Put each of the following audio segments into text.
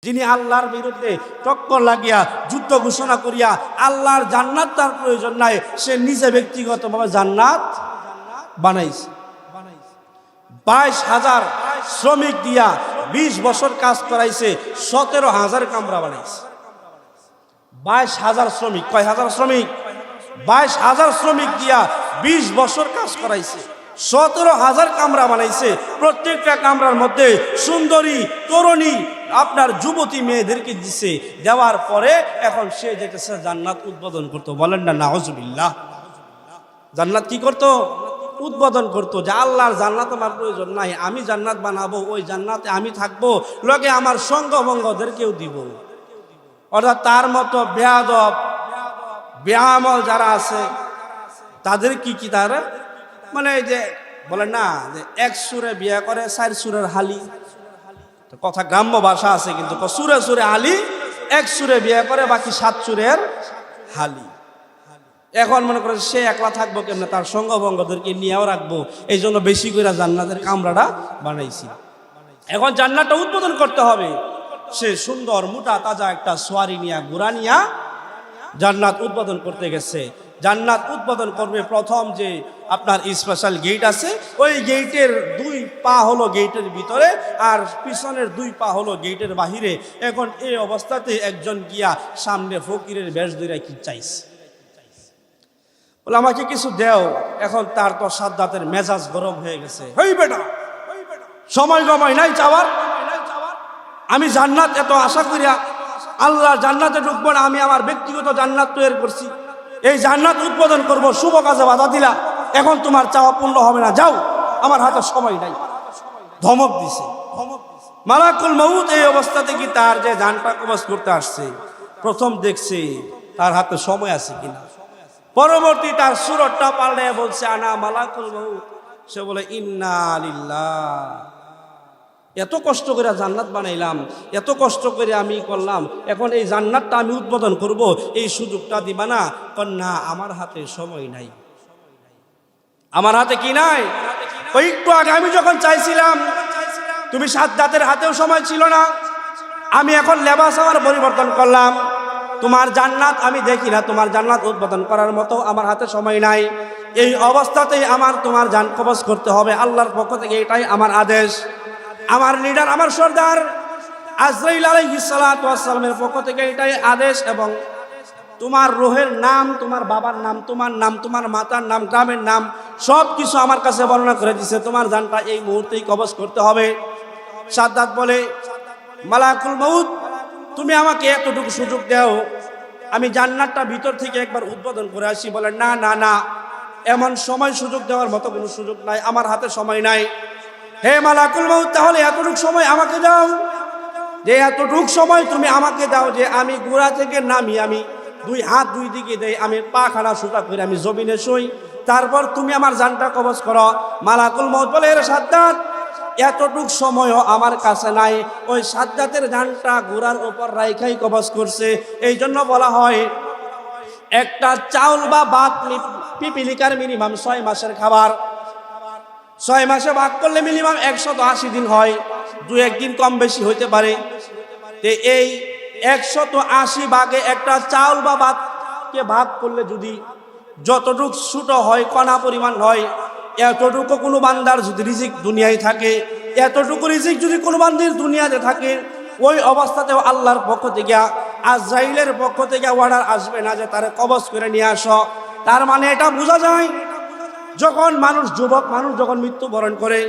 যিনি আল্লাহর বিরুদ্ধে টক্কর লাগিয়া যুদ্ধ ঘোষণা করিয়া আল্লাহর জান্নাত তার প্রয়োজন নাই, সে নিজে ব্যক্তিগতভাবে জান্নাত বানাইছে। 22,000 শ্রমিক দিয়া 20 বছর কাজ করাইছে, 17,000 কামরা বানাইছে। 22,000 শ্রমিক, কয় হাজার শ্রমিক? 22,000 শ্রমিক দিয়া 20 বছর কাজ করাইছে, 17,000 কামরা বানাইছে। প্রত্যেকটা কামরার মধ্যে সুন্দরী তরুণী আপনার যুবতী মেয়েদেরকে দিছে। দেওয়ার পরে এখন সে যেতেছে জান্নাত উদ্বোধন করতো। বলেন না নাউজুবিল্লাহ। জান্নাত কি করতো? উদ্বোধন করতো যে আল্লাহর জান্নাত আমার প্রয়োজন নাই, আমি জান্নাত বানাবো, ওই জান্নাতে আমি থাকবো, লগে আমার সঙ্গভঙ্গদেরকেও দিব। অর্থাৎ তার মতো বেয়াদব বেআমল যারা আছে তাদের কি তারা মানে যে বলেন না যে এক সুরে বিয়ে করে 4 সুরের হালি, কথা গ্রাম্য ভাষা আছে, কিন্তু সুরে সুরে হালি, এক সুরে বিয়ে করে বাকি 7 সুরের হালি। এখন মনে করে সে একলা থাকবো কেমনে, তার সঙ্গভঙ্গদেরকে নিয়েও রাখবো, এই জন্য বেশি করে জান্নাতের কামরাটা বানাইছি। এখন জান্নাতটা উদ্বোধন করতে হবে, সে সুন্দর মোটা তাজা একটা সোয়ারি নিয়া ঘোড়া নিয়া জান্নাত উদ্বোধন করতে গেছে। জান্নাত উদ্বোধন করবে, প্রথম যে আপনার স্পেশাল গেট আছে, ওই গেটের 2 পা হলো গেটের ভিতরে আর পিছনের 2 পা হলো গেটের বাহিরে। এখন এই অবস্থাতে একজন গিয়া সামনে ফকিরের বেশ ধরে কি চাইছে, বলে আমাকে কিছু দেও। এখন তার তো সাদ্দাতের মেজাজ গরম হয়ে গেছে, হেই বেটা সময় গমাই নাই চাওয়ার, আমি জান্নাত এত আশা করিয়া আল্লাহ জান্নাতে ঢুকবো না, আমি আমার ব্যক্তিগত জান্নাত তৈরি করছি, এই জান্নাত উদ্বোধন করব, শুভ কাজে বাধা দিলা, এখন তোমার চাওয়া পূর্ণ হবে না, যাও, আমার হাতে সময় নাই। ধমক দিছে মালাকুল মউত। এই অবস্থাতে কি তার যে জানটা কবজ করতে আসছে, প্রথম দেখছে তার হাতে সময় আছে কিনা, পরবর্তী তার সুরতটা পাল্টে বলছে আনা মালাকুল মউত। সে বলে ইন্না লিল্লাহ, এত কষ্ট করে জান্নাত বানাইলাম, এত কষ্ট করে আমি করলাম, এখন এই জান্নাতটা আমি উদ্বোধন করব, এই সুযোগটা দিবা না? না, আমার হাতে সময় নাই। আমার হাতে কি নাই? ওই একটু আগে আমি যখন চাইছিলাম, তুমি সাদ্দাতের হাতেও সময় ছিল না, আমি এখন লেবাস আমার পরিবর্তন করলাম, তোমার জান্নাত আমি দেখি না, তোমার জান্নাত উদ্বোধন করার মতো আমার হাতে সময় নাই। এই অবস্থাতেই আমার তোমার জান কবজ করতে হবে, আল্লাহর পক্ষ থেকে এটাই আমার আদেশ। আমার লিডার, আমার সর্দার আজরাইল আলাইহিস সালাতু ওয়াস সালামের পক্ষ থেকে এটাই আদেশ। এবং তোমার রূহের নাম, তোমার বাবার নাম, তোমার নাম, তোমার মাতার নাম, গ্রামের নাম, সব কিছু আমার কাছে বর্ণনা করে দিছে, তোমার জানটা এই মুহূর্তেই কবজ করতে হবে। সাদ্দাত বলে মালাকুল মউত, তুমি আমাকে এতটুকু সুযোগ দাও, আমি জান্নাতটা ভিতর থেকে একবার উদ্বোধন করে আসি। বলে না না না, এমন সময় সুযোগ দেওয়ার মতো কোনো সুযোগ নাই, আমার হাতে সময় নাই। হে মালাকুল মউত, তাহলে এতটুকু সময় আমাকে দাও, যে এতটুকু সময় তুমি আমাকে দাও যে আমি গোড়া থেকে নামি, আমি 2 হাত 2 দিকে দেই, আমি পা খাড়া সোজা করে আমি জমিনে শুই, তারপর তুমি আমার জানটা কবজ করো। মালাকুল মউত বলে এর সাদ্দাত, এতটুক সময়ও আমার কাছে নাই। ওই সাদ্দাতের জানটা গোড়ার উপর রাইখাই কবজ করছে। এই জন্য বলা হয় একটা চাউল বা ভাত পিপিলিকার মিনিমাম 6 মাসের খাবার, 6 মাসে ভাগ করলে মিনিমাম 180 দিন হয়, 2-1 দিন কম বেশি হইতে পারে। এই 180 ভাগে একটা চাউল বা ভাতকে ভাগ করলে যদি যতটুক ছোট হয়, কণা পরিমাণ হয়, এতটুকু কোনো বান্দার যদি রিজিক দুনিয়ায় থাকে, এতটুকু রিজিক যদি কোনো বান্দির দুনিয়াতে থাকে, ওই অবস্থাতেও আল্লাহর পক্ষ থেকে, আজরাইলের পক্ষ থেকে অর্ডার আসবে না যে তারে কবজ করে নিয়ে আসো। তার মানে এটা বোঝা যায়, যখন মানুষ, যুবক মানুষ যখন মৃত্যুবরণ করে,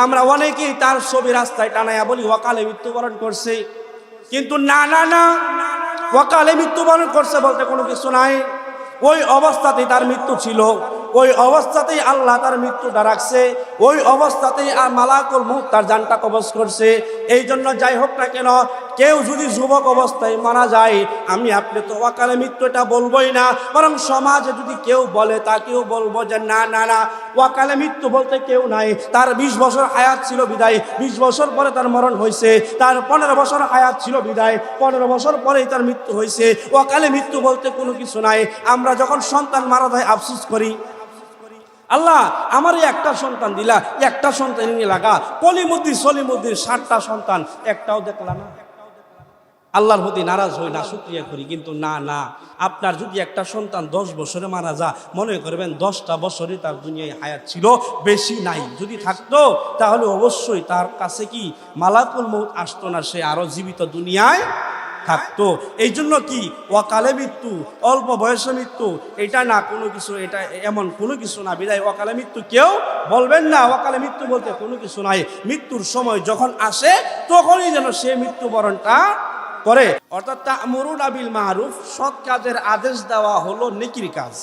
আমরা অনেকেই তার ছবি রাস্তায় টানাইয়া বলি ওয়াকালে মৃত্যুবরণ করছে, কিন্তু না না না, ওয়াকালে মৃত্যুবরণ করছে বলতে কোনো কিছু নাই। ওই অবস্থাতেই তার মৃত্যু ছিল, ওই অবস্থাতেই আল্লাহ তার মৃত্যুটা রাখছে, ওই অবস্থাতেই আর মালাকুল মউত তার জানটা কবজ করছে। এই জন্য যাই হোক না কেন, কেউ যদি যুবক অবস্থায় মারা যায়, আমি আপনি তো ওয়াকালে মৃত্যুটা বলবোই না, বরং সমাজে যদি কেউ বলে তাকেও বলবো যে না না না, ওয়াকালে মৃত্যু বলতে কেউ নাই। তার 20 বছর হায়াত ছিল বিদায়, 20 বছর পরে তার মরণ হয়েছে, তার 15 বছর হায়াত ছিল বিদায়, 15 বছর পরেই তার মৃত্যু হয়েছে। ওয়াকালে মৃত্যু বলতে কোনো কিছু নাই। আমরা যখন সন্তান মারা যায় আফসোস করি, আল্লাহ আমারই একটা সন্তান দিলা, একটা সন্তান নিয়ে লাগা, কলিমুদ্দিন সলিমুদ্দিন 7টা সন্তান, একটাও দেখলা না। আল্লাহর প্রতি নারাজ হই না শুকরিয়া করি, কিন্তু না না, আপনার যদি একটা সন্তান 10 বছরে মারা যা, মনে করবেন 10টা বছরই তার দুনিয়ায় হায়াত ছিল, বেশি নাই। যদি থাকতো তাহলে অবশ্যই তার কাছে কি মালাকুল মউত আসতো না, সে আরো জীবিত দুনিয়ায় থাকতো। এই জন্য কি অকালে মৃত্যু, অল্প বয়সে মৃত্যু, এটা না কোনো কিছু, এটা এমন কোনো কিছু না। বিদায় অকালে মৃত্যু কেউ বলবেন না, অকালে মৃত্যু বলতে কোনো কিছু নাই। মৃত্যুর সময় যখন আসে তখনই যেন সে মৃত্যুবরণটা করে। অর্থাৎ তা'মুরুনা বিল মারুফ, সৎ কাজের আদেশ দেওয়া হলো নেকির কাজ,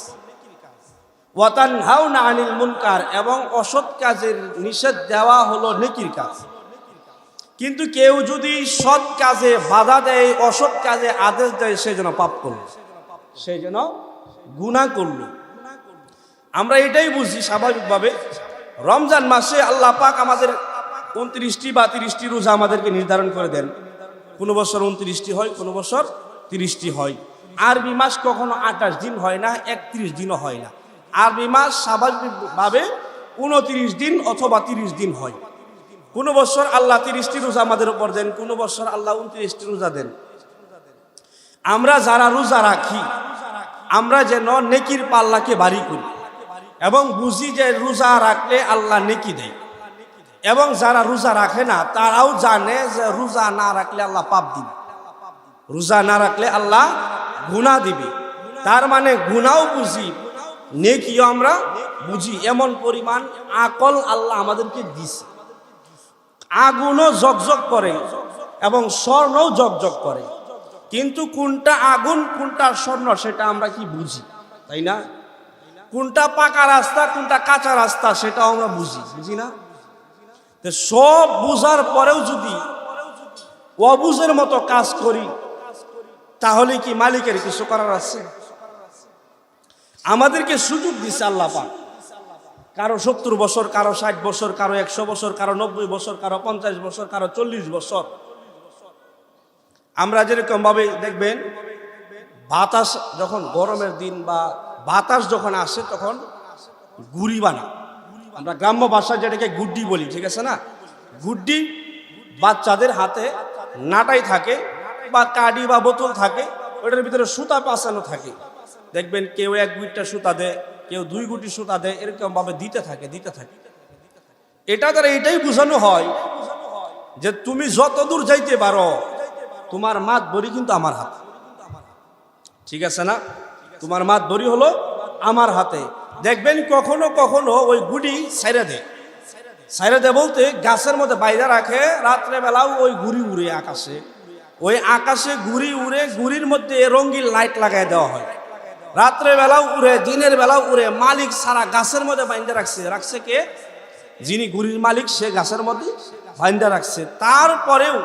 ওয়া তানহাউনা আনিল মুনকার, এবং অসৎ কাজের নিষেধ দেওয়া হলো নেকির কাজ। কিন্তু কেউ যদি সৎ কাজে বাধা দেয়, অসৎ কাজে আদেশ দেয়, সে যেন পাপ করলো, সে যেন গুনাহ করলো। আমরা এটাই বুঝি স্বাভাবিকভাবে, রমজান মাসে আল্লাহ পাক আমাদের 29টি বা 30টি রোজা আমাদেরকে নির্ধারণ করে দেন। কোনো বছর 29টি হয়, কোনো বছর 30টি হয়। আরবি মাস কখনো 28 দিন হয় না, 31 দিনও হয় না। আরবি মাস স্বাভাবিকভাবে 29 দিন অথবা 30 দিন হয়। কোনো বছর আল্লাহ 30টি রোজা আমাদের উপর দেন, কোনো বছর আল্লাহ 29টি রোজা দেন। আমরা যারা রোজা রাখি, আমরা যেন নেকির পাল্লাকে ভারী করি এবং বুঝি যে রোজা রাখলে আল্লাহ নেকি দেয়। এবং যারা রোজা রাখে না তারাও জানে যে রোজা না রাখলে আল্লাহ পাপ দিবে, রোজা না রাখলে আল্লাহ গুনাহ দিবে। তার মানে গুনাহও বুঝি, নেকিও আমরা বুঝি। এমন পরিমাণ আকল আল্লাহ আমাদেরকে দিছে। আগুনও ঝকঝক করে এবং স্বর্ণও ঝকঝক করে, কিন্তু কোনটা আগুন কোনটা স্বর্ণ সেটা আমরা কি বুঝি, তাই না? কোনটা পাকা রাস্তা কোনটা কাঁচা রাস্তা সেটাও আমরা বুঝি না? সব বুঝার পরেও যদি অবুঝের মতো কাজ করি, তাহলে কি মালিকের কিছু করার আছে? আমাদেরকে সুযোগ দিচ্ছে আল্লাহ পাক, কারো 70 বছর, কারো 60 বছর, কারো 100 বছর, কারো 90 বছর, কারো 50 বছর, কারো 40 বছর। আমরা যেরকম ভাবে দেখবেন বাতাস যখন গরমের দিন বা বাতাস যখন আসে তখন গুড়ি বানা, আমরা গ্রাম্য ভাষায় যেটাকে গুড্ডি বলি, ঠিক আছে না? গুড্ডি বাচ্চাদের হাতে নাটাই থাকে বা কাডি বা বোতল থাকে, ওটার ভিতরে সুতা পাচানো থাকে। দেখবেন কেউ 1 গুইটা সুতা দেয়, কেউ 2 গুটি সুতা দেয়, এরকম ভাবে দিতে থাকে। এটা দ্বারা এটাই বোঝানো হয় যে তুমি যত দূর যাইতে পারো, তোমার মাত বড়ি কিন্তু আমার হাতে, ঠিক আছে না? তোমার মাত বড়ি হলো আমার হাতে। দেখবেন কখনো কখনো ওই গুড়ি ছাইরা দেয় বলতে গাছের মধ্যে বাইরে রাখে, রাত্রে বেলাও ওই গুড়ি উড়ে আকাশে, ওই আকাশে গুড়ি উড়ে, গুড়ির মধ্যে রঙিন লাইট লাগাই দেওয়া হয়। রাত্রে বেলাও উড়ে, দিনের বেলাও উড়ে। মালিক সারা গাছের মধ্যে বাইন্ধে রাখছে কে? যিনি গুড়ির মালিক, সে গাছের মধ্যে বাইন্ধে রাখছে। তারপরেও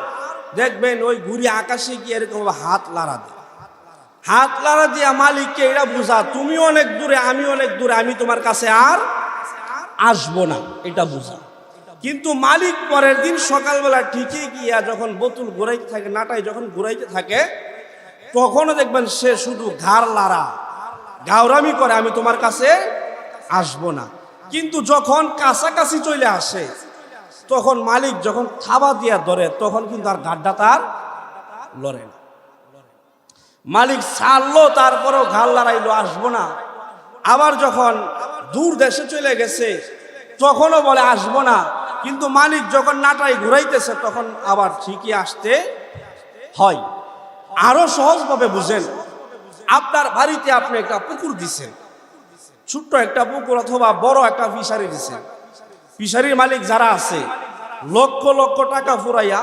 দেখবেন ওই গুড়ি আকাশে গিয়ে এরকম হাত লাড়া দিয়া মালিককে এটা বুঝা, তুমি অনেক দূরে, আমি অনেক দূরে, আমি তোমার কাছে আর আসবো না, এটা বুঝা। কিন্তু মালিক পরের দিন সকালবেলা ঠিকই গিয়া যখন বোতল ঘুরাইতে থাকে, নাটাই যখন ঘুরাইতে থাকে, তখনও দেখবেন সে শুধু ঘাড় লাড়া, গাওরামি করে, আমি তোমার কাছে আসবো না। কিন্তু যখন কাছাকাছি চলে আসে, তখন মালিক যখন থাবা দিয়া ধরে, তখন কিন্তু আর গাড্ডা তার লড়ে না। মালিক ছাড়লো, তারপরেও ঘাড় লড়াইলো, আসবো না। আবার যখন দূর দেশে চলে গেছে, তখনও বলে আসবো না। কিন্তু মালিক যখন নাটাই ঘুরাইতেছে, তখন আবার ঠিকই আসতে হয়। আরো সহজভাবে বুঝেন, আপনার বাড়িতে আপনি একটা পুকুর দিচ্ছেন, ছোট্ট একটা পুকুর অথবা বড় একটা ফিশারি দিচ্ছেন। ফিশারির মালিক যারা আছে, লক্ষ লক্ষ টাকা ফুরাইয়া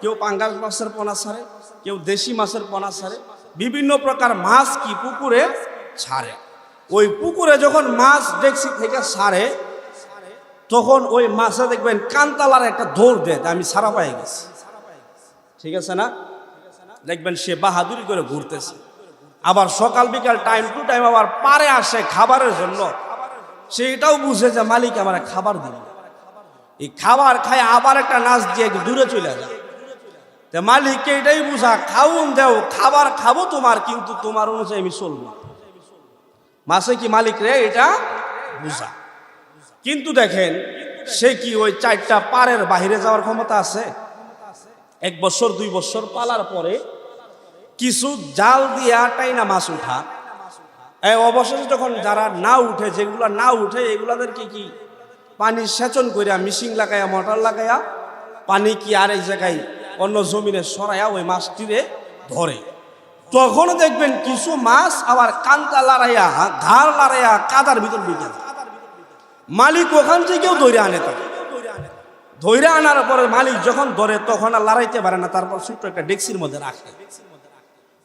কেউ পাঙ্গাস মাছের পোনা ছাড়ে, কেউ দেশি মাছের পোনা ছাড়ে, বিভিন্ন প্রকার মাছ কি পুকুরে ছাড়ে। ওই পুকুরে যখন মাছ ডেকসি থেকে ছাড়ে, তখন ওই মাছে দেখবেন কান্তালার একটা দৌড় দেয়, আমি ছাড়া পাই গেছি, ঠিক আছে না? দেখবেন সে বাহাদুরি করে ঘুরতেছে। আবার সকাল বিকাল টাইম টু টাইম আবার পারে আসে খাবারের জন্য। সে এটাও বুঝে যে মালিক আমার খাবার দিল, এই খাবার খায় আবার একটা নাচ দিয়ে দূরে চলে যায়। মালিককে এটাই বুঝা, খাউন দেও, খাবার খাবো তোমার, কিন্তু তোমার অনুযায়ী আমি চলবো। মাসে কি মালিক রে এটা বুঝা। কিন্তু দেখেন সে কি ওই 4টা পারের বাহিরে যাওয়ার ক্ষমতা আছে? 1 বছর 2 বছর পালার পরে কিছু জাল দিয়া টাইনা মাছ উঠা, অবশেষে যখন যারা না উঠে, যেগুলা না উঠে এগুলাদেরকে কি পানি সেচন করিয়া মিশিং লাগাইয়া মোটর লাগাইয়া পানি কি আর এই জায়গায় অন্য জমিনে সরাইয়া ওই মাছটিরে ধরে। তখন দেখবেন কিছু মাছ আবার কান্তা লড়াইয়া ঘাড় লড়াইয়া কাদার ভিতর ঢুকে যায়। মালিক ওখান থেকেও ধরে আনে, তাকে ধরে আনার পরে মালিক যখন ধরে তখন আর লড়াইতে পারে না, তারপর ছোট্ট একটা ডেক্সির মধ্যে রাখে।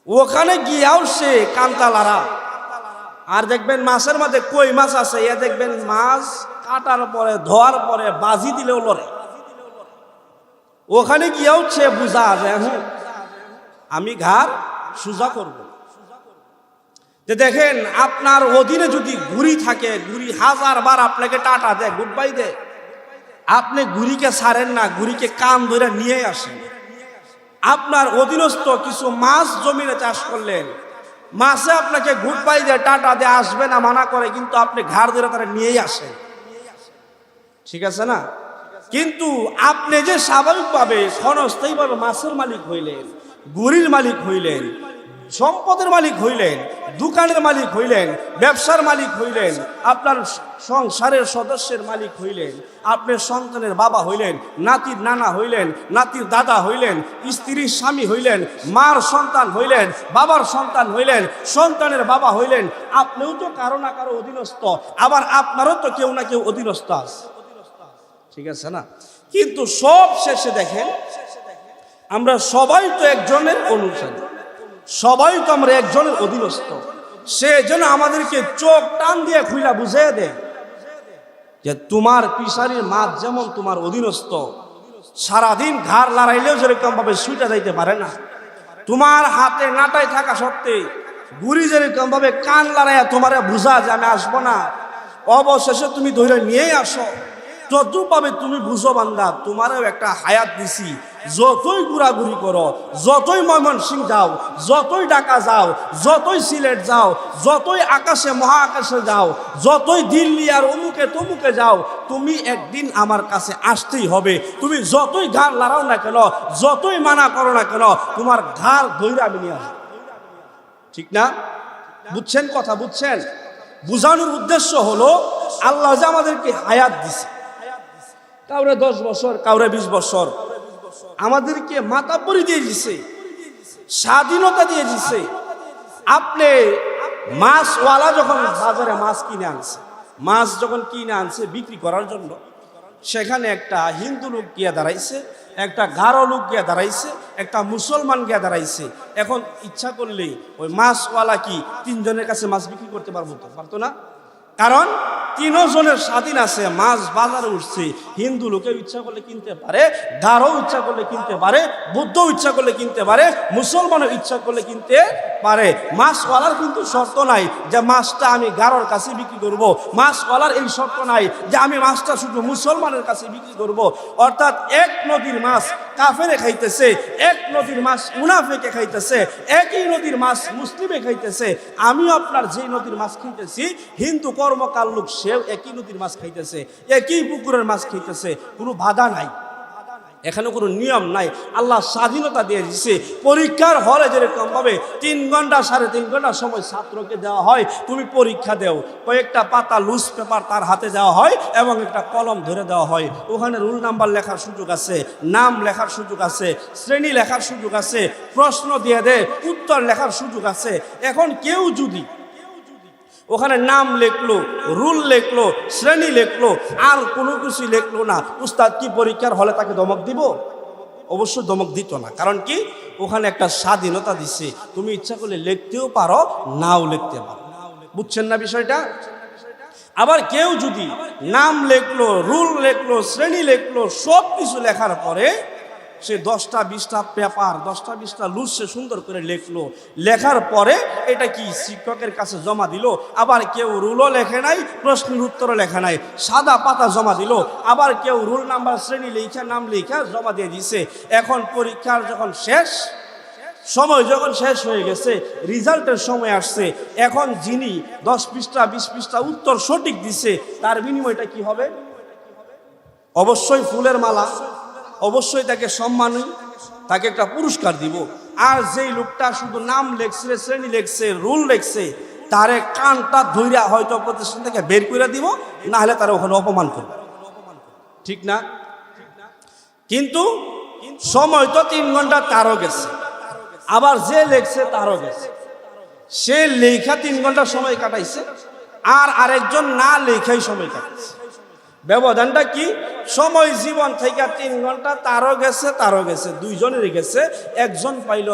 ওখানে গিয়াও সে কান্তা লড়া। আর দেখবেন মাছের মধ্যে কই মাছ আছে, এ দেখবেন মাছ কাটার পরে ধোয়ার পরে বাজি দিলেও লড়ে। ওখানে গিয়েও সে বুঝা যায় হ্যাঁ আমি ঘাড় সোজা করব। যে দেখেন আপনার অধীনে যদি ঘুড়ি থাকে, ঘুড়ি 1000 বার আপনাকে টাটা দেয়, গুড বাই দেয়, আপনি ঘুড়িকে ছাড়েন না, ঘুড়িকে কান ধরে নিয়ে আসেন। আপনার অধীনস্থ কিছু মাছ জমিনে চাষ করলেন, মাছে আপনাকে গুড বাই দেয়, টাটা দিয়ে আসবে না মানা করে, কিন্তু আপনি ঘাড় ধরে তারা নিয়েই আসেন, ঠিক আছে না? কিন্তু আপনি যে স্বাভাবিকভাবে ক্ষণস্থায়ীভাবে মাছের মালিক হইলেন, ঘুড়ির মালিক হইলেন, সম্পদের মালিক হইলেন, দোকানের মালিক হইলেন, ব্যবসার মালিক হইলেন, আপনার সংসারের সদস্যের মালিক হইলেন, আপনার সন্তানের বাবা হইলেন, নাতির নানা হইলেন, নাতির দাদা হইলেন, স্ত্রীর স্বামী হইলেন, মার সন্তান হইলেন, বাবার সন্তান হইলেন, সন্তানের বাবা হইলেন। আপনিও তো কারো না কারো অধীনস্থ, আবার আপনারও তো কেউ না কেউ অধীনস্থ আছে, ঠিক আছে না? কিন্তু সব শেষে দেখেন আমরা সবাই তো একজনের অনুসারী, সবাই তো আমরা একজনের অধীনস্থ। সে যেন আমাদেরকে চোখ টান দিয়ে খুইলা বুঝিয়ে দেয় যে তোমার পিসারির মাছ যেমন তোমার অধীনস্থ, সারাদিন ঘাড় লড়াইলেও যেরকম ভাবে সুইটা যাইতে পারে না, তোমার হাতে নাটাই থাকা সত্ত্বে গুড়ি যেরকম ভাবে কান লড়াইয়া তোমার বুঝা যে আমি আসবো না, অবশেষে তুমি ধরে নিয়েই আসো। যতভাবে তুমি বুঝো বান্দা, তোমারও একটা হায়াত দিছি, যতই ঘোরাঘুরি করো, যতই ময়মনসিংহ যাও, যতই ঢাকা যাও, যতই সিলেট যাও, যতই আকাশে মহাকাশে যাও, যতই দিল্লি আর অমুকে তমুকে যাও, তুমি একদিন আমার কাছে আসতেই হবে। তুমি যতই ঘাড় লড়াও না কেন, যতই মানা করো না কেন, তোমার ঘাড় ধইরা আমি নিয়ে আসবো, ঠিক না? বুঝছেন কথা? বুঝছেন? বুঝানোর উদ্দেশ্য হলো আল্লাহ যে আমাদেরকে হায়াত দিছে, কাউরে 10 বছর, কাউরে 20 বছর, আমাদেরকে মাতাব্বরি দিয়ে দিছে, স্বাধীনতা দিয়ে দিছে। আপনি মাছওয়ালা যখন বাজারে মাছ কিনে আনছে, মাছ যখন কিনে আনছে বিক্রি করার জন্য, সেখানে একটা হিন্দু লোক গিয়া দাঁড়াইছে, একটা গারো লোক গিয়া দাঁড়াইছে, একটা মুসলমান গিয়া দাঁড়াইছে। এখন ইচ্ছা করলে ওই মাছওয়ালা কি 3 জনের কাছে মাছ বিক্রি করতে পারতো না? কারণ 3 জনের স্বাধীন আছে। মাছ বাজারে উঠছে, হিন্দু লোকে ইচ্ছা করলে কিনতে পারে, গারো ইচ্ছা করলে কিনতে পারে, বৌদ্ধ ইচ্ছা করলে কিনতে পারে, মুসলমানও ইচ্ছা করলে কিনতে পারে। মাছওয়ালার কিন্তু শর্ত নাই যে মাছটা আমি গারোর কাছে বিক্রি করব, মাছওয়ালার এই শর্ত নাই যে আমি মাছটা শুধু মুসলমানের কাছে বিক্রি করব। অর্থাৎ এক নদীর মাছ কাফেরে খাইতেছে, এক নদীর মাছ মুনাফিকে খাইতেছে, একই নদীর মাছ মুসলিমে খাইতেছে। আমি আপনার যেই নদীর মাছ খাইতেছি, হিন্দু কর্মকার লোক সেও একই নদীর মাছ খাইতেছে, একই পুকুরের মাছ খাইতেছে, কোনো বাধা নাই, এখানে কোনো নিয়ম নাই। আল্লাহ স্বাধীনতা দিয়ে দিচ্ছে। পরীক্ষার হলে যেরকম ভাবে 3 ঘন্টা 3.5 ঘন্টা সময় ছাত্রকে দেওয়া হয়, তুমি পরীক্ষা দেও, কয়েকটা পাতা লুজ পেপার তার হাতে দেওয়া হয় এবং একটা কলম ধরে দেওয়া হয়। ওখানে রুল নাম্বার লেখার সুযোগ আছে, নাম লেখার সুযোগ আছে, শ্রেণী লেখার সুযোগ আছে, প্রশ্ন দিয়ে দেয়, উত্তর লেখার সুযোগ আছে। এখন কেউ যদি ওখানে নাম লেখলো, রুল লেখলো, শ্রেণী লেখলো, আর কোনো কিছু লেখলো না, উস্তাদ কি পরীক্ষার হলে তাকে ধমক দিব? অবশ্যই ধমক দিত না। কারণ কি? ওখানে একটা স্বাধীনতা দিচ্ছে, তুমি ইচ্ছা করলে লিখতেও পারো, নাও লিখতে পারো। বুঝছেন না বিষয়টা? আবার কেউ যদি নাম লেখলো, রুল লেখলো, শ্রেণী লেখলো, সব কিছু লেখার পরে সে 10টা 20টা পেপার, 10টা 20টা লুজ সে সুন্দর করে লেখলো, লেখার পরে এটা কি শিক্ষকের কাছে জমা দিল। আবার কেউ রুলও লেখে নাই, প্রশ্নের উত্তরও লেখা নাই, সাদা পাতা জমা দিল। আবার কেউ রুল নাম্বার, শ্রেণী লেখা, নাম লেখা জমা দিয়ে দিছে। এখন পরীক্ষার যখন শেষ সময় যখন শেষ হয়ে গেছে, রেজাল্টের সময় আসছে, এখন যিনি 10 পৃষ্ঠা 20 পৃষ্ঠা উত্তর সঠিক দিছে, তার বিনিময়টা কি হবে? অবশ্যই ফুলের মালা, অবশ্যই তাকে সম্মানী, তাকে একটা পুরস্কার দিব। আর যেই লোকটা শুধু নাম লেখছে, শ্রেণী লেখছে, রুল লেখছে, তারে কানটা ধইরা হয়তো প্রতিষ্ঠান থেকে বের করে দিব, না হলে তারা ওখানে অপমান করবে, ঠিক না? কিন্তু সময় তো 3 ঘন্টা তারও গেছে, আবার যে লেখছে তারও গেছে। সে লেখা 3 ঘন্টা সময় কাটাইছে, আর আরেকজন না লেখাই সময় কাটাইছে। ব্যবধানটা কি? সময় জীবন থেকে 3 ঘন্টা তারও গেছে, দুইজনেরই গেছে। একজন পাইল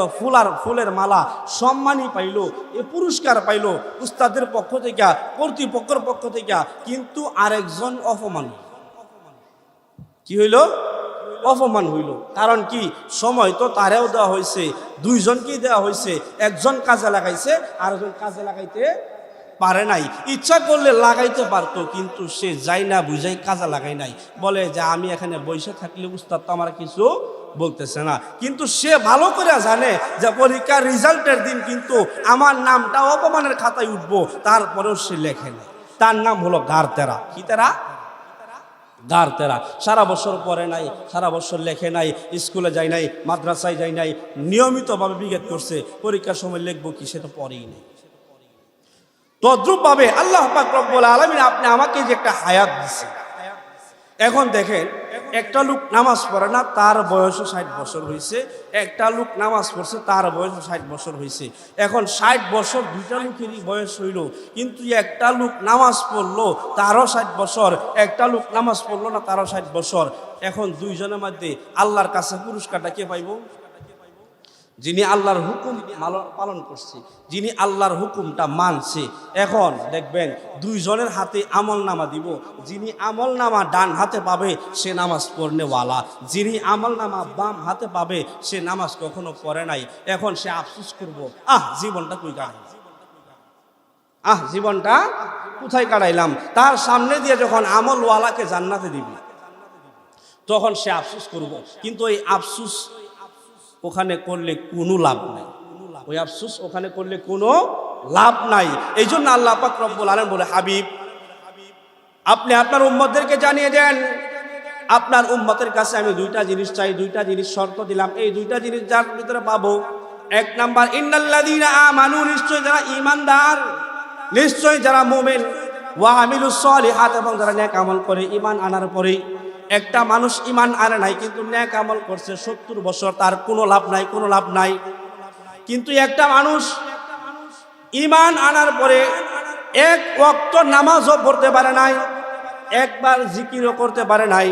ফুলের মালা, সম্মানই পাইল, এ পুরস্কার পাইল উস্তাদের পক্ষ থেকে, কর্তৃপক্ষের পক্ষ থেকে, কিন্তু আরেকজন অপমান। কি হইল? অপমান হইল। কারণ কি? সময় তো তারেও দেওয়া হয়েছে, দুইজনকেই দেওয়া হয়েছে। একজন কাজে লাগাইছে, আরেকজন কাজে লাগাইতে পারে নাই। ইচ্ছা করলে লাগাইতে পারতো, কিন্তু সে যাই না বুঝাই কাজে লাগাই নাই। বলে যে আমি এখানে বসে থাকলে উস্তাদ তো আমার কিছু বলতেছে না। কিন্তু সে ভালো করে জানে যে পরীক্ষার রেজাল্টের দিন কিন্তু আমার নামটা অপমানের খাতায় উঠবো, তারপরেও সে লেখে নাই। তার নাম হলো গারতেরা। কি তেরা? গারতেরা। সারা বছর পড়ে নাই, সারা বছর লেখে নাই, স্কুলে যায় নাই, মাদ্রাসায় যায় নাই, নিয়মিতভাবে বিগত করছে, পরীক্ষার সময় লিখবো কি সেটা পড়েই নেই। তদ্রূপভাবে আল্লাহ পাক রব্বুল আলামিন আপনি আমাকে যে একটা হায়াত দিয়েছে, এখন দেখেন একটা লোক নামাজ পড়ে না, তার বয়সও 60 বছর হয়েছে। একটা লোক নামাজ পড়ছে, তার বয়সও 60 বছর হয়েছে। এখন 60 বছর দুইটা লোকেরই বয়স হইল, কিন্তু একটা লোক নামাজ পড়লো, তারও 60 বছর, একটা লোক নামাজ পড়লো না, তারও 60 বছর। এখন দুইজনের মধ্যে আল্লাহর কাছে পুরস্কারটা কে পাইব? যিনি আল্লাহর হুকুম পালন করছে, যিনি আল্লাহর হুকুমটা মানছে। এখন দেখবেন দুইজনের হাতে আমল নামা দিব। যিনি আমল নামা ডান হাতে পাবে সে নামাজ পড়নেওয়ালা, যিনি আমল নামা বাম হাতে পাবে সে নামাজ কখনো পড়ে নাই। এখন সে আফসোস করব, জীবনটা কই কাটাইলাম, জীবনটা কোথায় কাটাইলাম। তার সামনে দিয়ে যখন আমলওয়ালাকে জান্নাতে দিবি, তখন সে আফসোস করব। কিন্তু এই আফসোস ওখানে করলে কোনো লাভ নাই, ওই আফসোস ওখানে করলে কোনো লাভ নাই। এই জন্য আল্লাহ পাক রব্বুল আলামিন বলে, হাবিব আপনি আপনার উম্মতদেরকে জানিয়ে দেন, আপনার উম্মতের কাছে আমি 2টা জিনিস চাই, 2টা জিনিস শর্ত দিলাম। এই 2টা জিনিস যার ভিতরে পাবো, 1 নাম্বার ইন্নাল্লাযীনা আমানু, নিশ্চয় যারা ঈমানদার, নিশ্চয় যারা মুমিন, ওয়া আমিলুস সলিহাত, এবং যারা নেক আমল করে। ঈমান আনার পরেই একটা মানুষ ঈমান আনে নাই কিন্তু নেক আমল করছে 70 বছর, তার কোনো লাভ নাই, কোনো লাভ নাই। কিন্তু একটা মানুষ ঈমান আনার পরে 1 ওয়াক্ত নামাজও পড়তে পারে নাই, একবার জিকিরও করতে পারে নাই,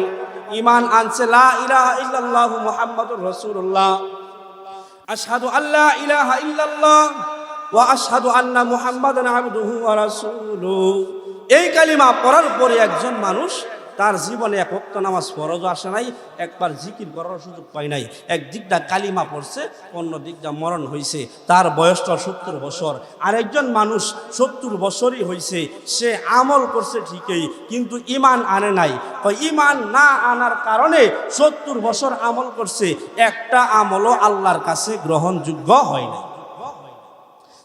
ঈমান আনছে লা ইলাহা ইল্লাল্লাহু মুহাম্মাদুর রাসূলুল্লাহ, আশহাদু আল্লা ইলাহা ইল্লাল্লাহ ওয়া আশহাদু আন্না মুহাম্মাদান আবদুহু ওয়া রাসূলুহু। এই কালিমা পড়ার পরে একজন মানুষ তার জীবনে 1 ওয়াক্ত নামাজ ফরজ আসে নাই, একবার জিকির করার সুযোগ পায় নাই। একদিকটা কালিমা পড়ছে, অন্য দিকটা মরণ হয়েছে, তার বয়সটা 70 বছর। আরেকজন মানুষ 70 বছরই হয়েছে, সে আমল করছে ঠিকই কিন্তু ঈমান আনে নাই। ঈমান না আনার কারণে 70 বছর আমল করছে, একটা আমলও আল্লাহর কাছে গ্রহণযোগ্য হয় না।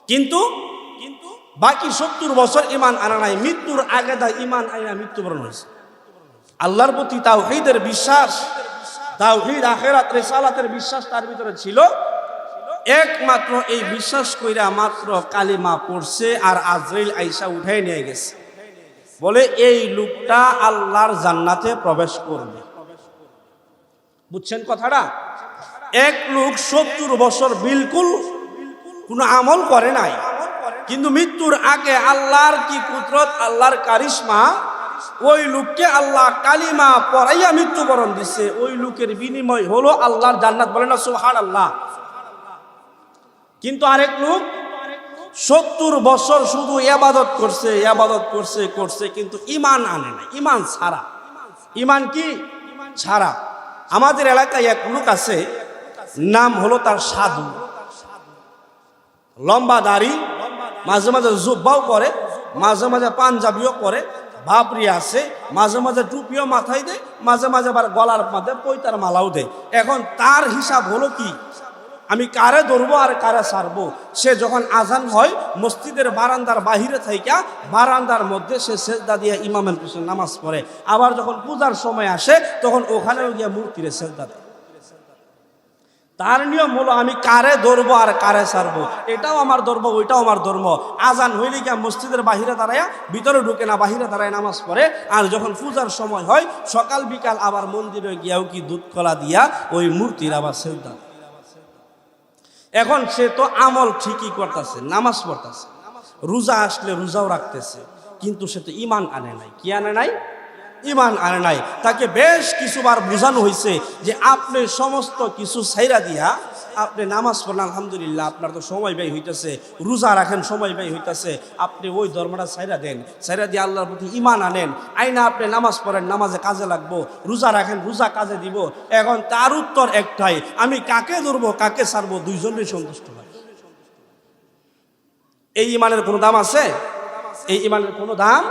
কিন্তু বাকি 70 বছর ঈমান আনা নাই, মৃত্যুর আগে দা ঈমান আইনা মৃত্যুবরণ হয়েছে। আল্লাহর প্রতি তাওহীদের বিশ্বাস, তাওহীদ আখিরাত রিসালাতের বিশ্বাস তার ভিতরে ছিল। একমাত্র এই বিশ্বাস কইরা মাত্র কালিমা পড়ছে, আর আজরাইল আইসা উঠাই নিয়ে গেছে, বলে এই লোকটা আল্লাহর জান্নাতে প্রবেশ করবে। বুঝছেন কথাটা? এক লোক 70 বছর বিলকুল কোনো আমল করে নাই, কিন্তু মৃত্যুর আগে আল্লাহর কি কুদরত, আল্লাহর কারিশমা, ওই লোককে আল্লাহ কালিমা পড়াইয়া মৃত্যুবরণ দিচ্ছে। ওই লোকের বিনিময় হলো আল্লাহর জান্নাত। বলে না সুবহানাল্লাহ। কিন্তু আরেক লোক 70 বছর শুধু ইবাদত করছে, কিন্তু ঈমান আনে না, ঈমান ছাড়া। ঈমান কি ছাড়া? আমাদের এলাকায় এক লোক আছে, নাম হলো তার সাধু, লম্বা দাড়ি, মাঝে মাঝে জুব্বাও করে, মাঝে মাঝে পাঞ্জাবিও করে, বাবরি আছে, মাঝে মাঝে টুপিও মাথায় দেয়, মাঝে মাঝে আবার গলার মধ্যে পৈতার মালাও দেয়। এখন তার হিসাব হলো কি, আমি কারে ধরবো আর কারে ছাড়বো। সে যখন আজান হয় মসজিদের বারান্দার বাহিরে থাইকা বারান্দার মধ্যে সে সেজদা দিয়ে ইমামের পিছনে নামাজ পড়ে, আবার যখন পূজার সময় আসে তখন ওখানেও গিয়ে মূর্তিরে সেজদা দেয়। তার নিয়ম হলো আমি কারে ধরবো আর কারে ছাড়বো, এটাও আমার ধর্ম ওইটাও আমার ধর্ম। আজান হইলে কি মসজিদের বাহিরে দাঁড়ায়, ভিতরে ঢুকে না, বাহিরে দাঁড়ায় নামাজ পড়ে। আর যখন পূজার সময় হয় সকাল বিকাল আবার মন্দিরে গিয়াও কি দুধ কলা দিয়া ওই মূর্তির আবার সেজদা। এখন সে তো আমল ঠিকই করতেছে, নামাজ পড়তেছে, রোজা আসলে রোজাও রাখতেছে, কিন্তু সে তো ইমান আনে নাই। কি আনে নাই? ইমান আনে নাই। তাকে বেশ কিছুবার বোঝানো হয়েছে যে আপনি সমস্ত কিছু ছাইরা দিয়া আপনি নামাজ পড়েন, আলহামদুলিল্লাহ আপনার তো সময় ব্যয় হইতেছে, রোজা রাখেন সময় ব্যয় হইতেছে, আপনি ওই ধর্মটা ছাইরা দেন, ছাইরা দিয়ে আল্লাহর প্রতি ইমান আনেন, আইনা আপনি নামাজ পড়েন, নামাজে কাজে লাগবো, রোজা রাখেন, রোজা কাজে দিব। এখন তার উত্তর একটাই, আমি কাকে ধরবো কাকে ছাড়বো, দুইজনেই সন্তুষ্ট হয়। এই ইমানের কোনো দাম আছে? এই ইমানের কোনো দাম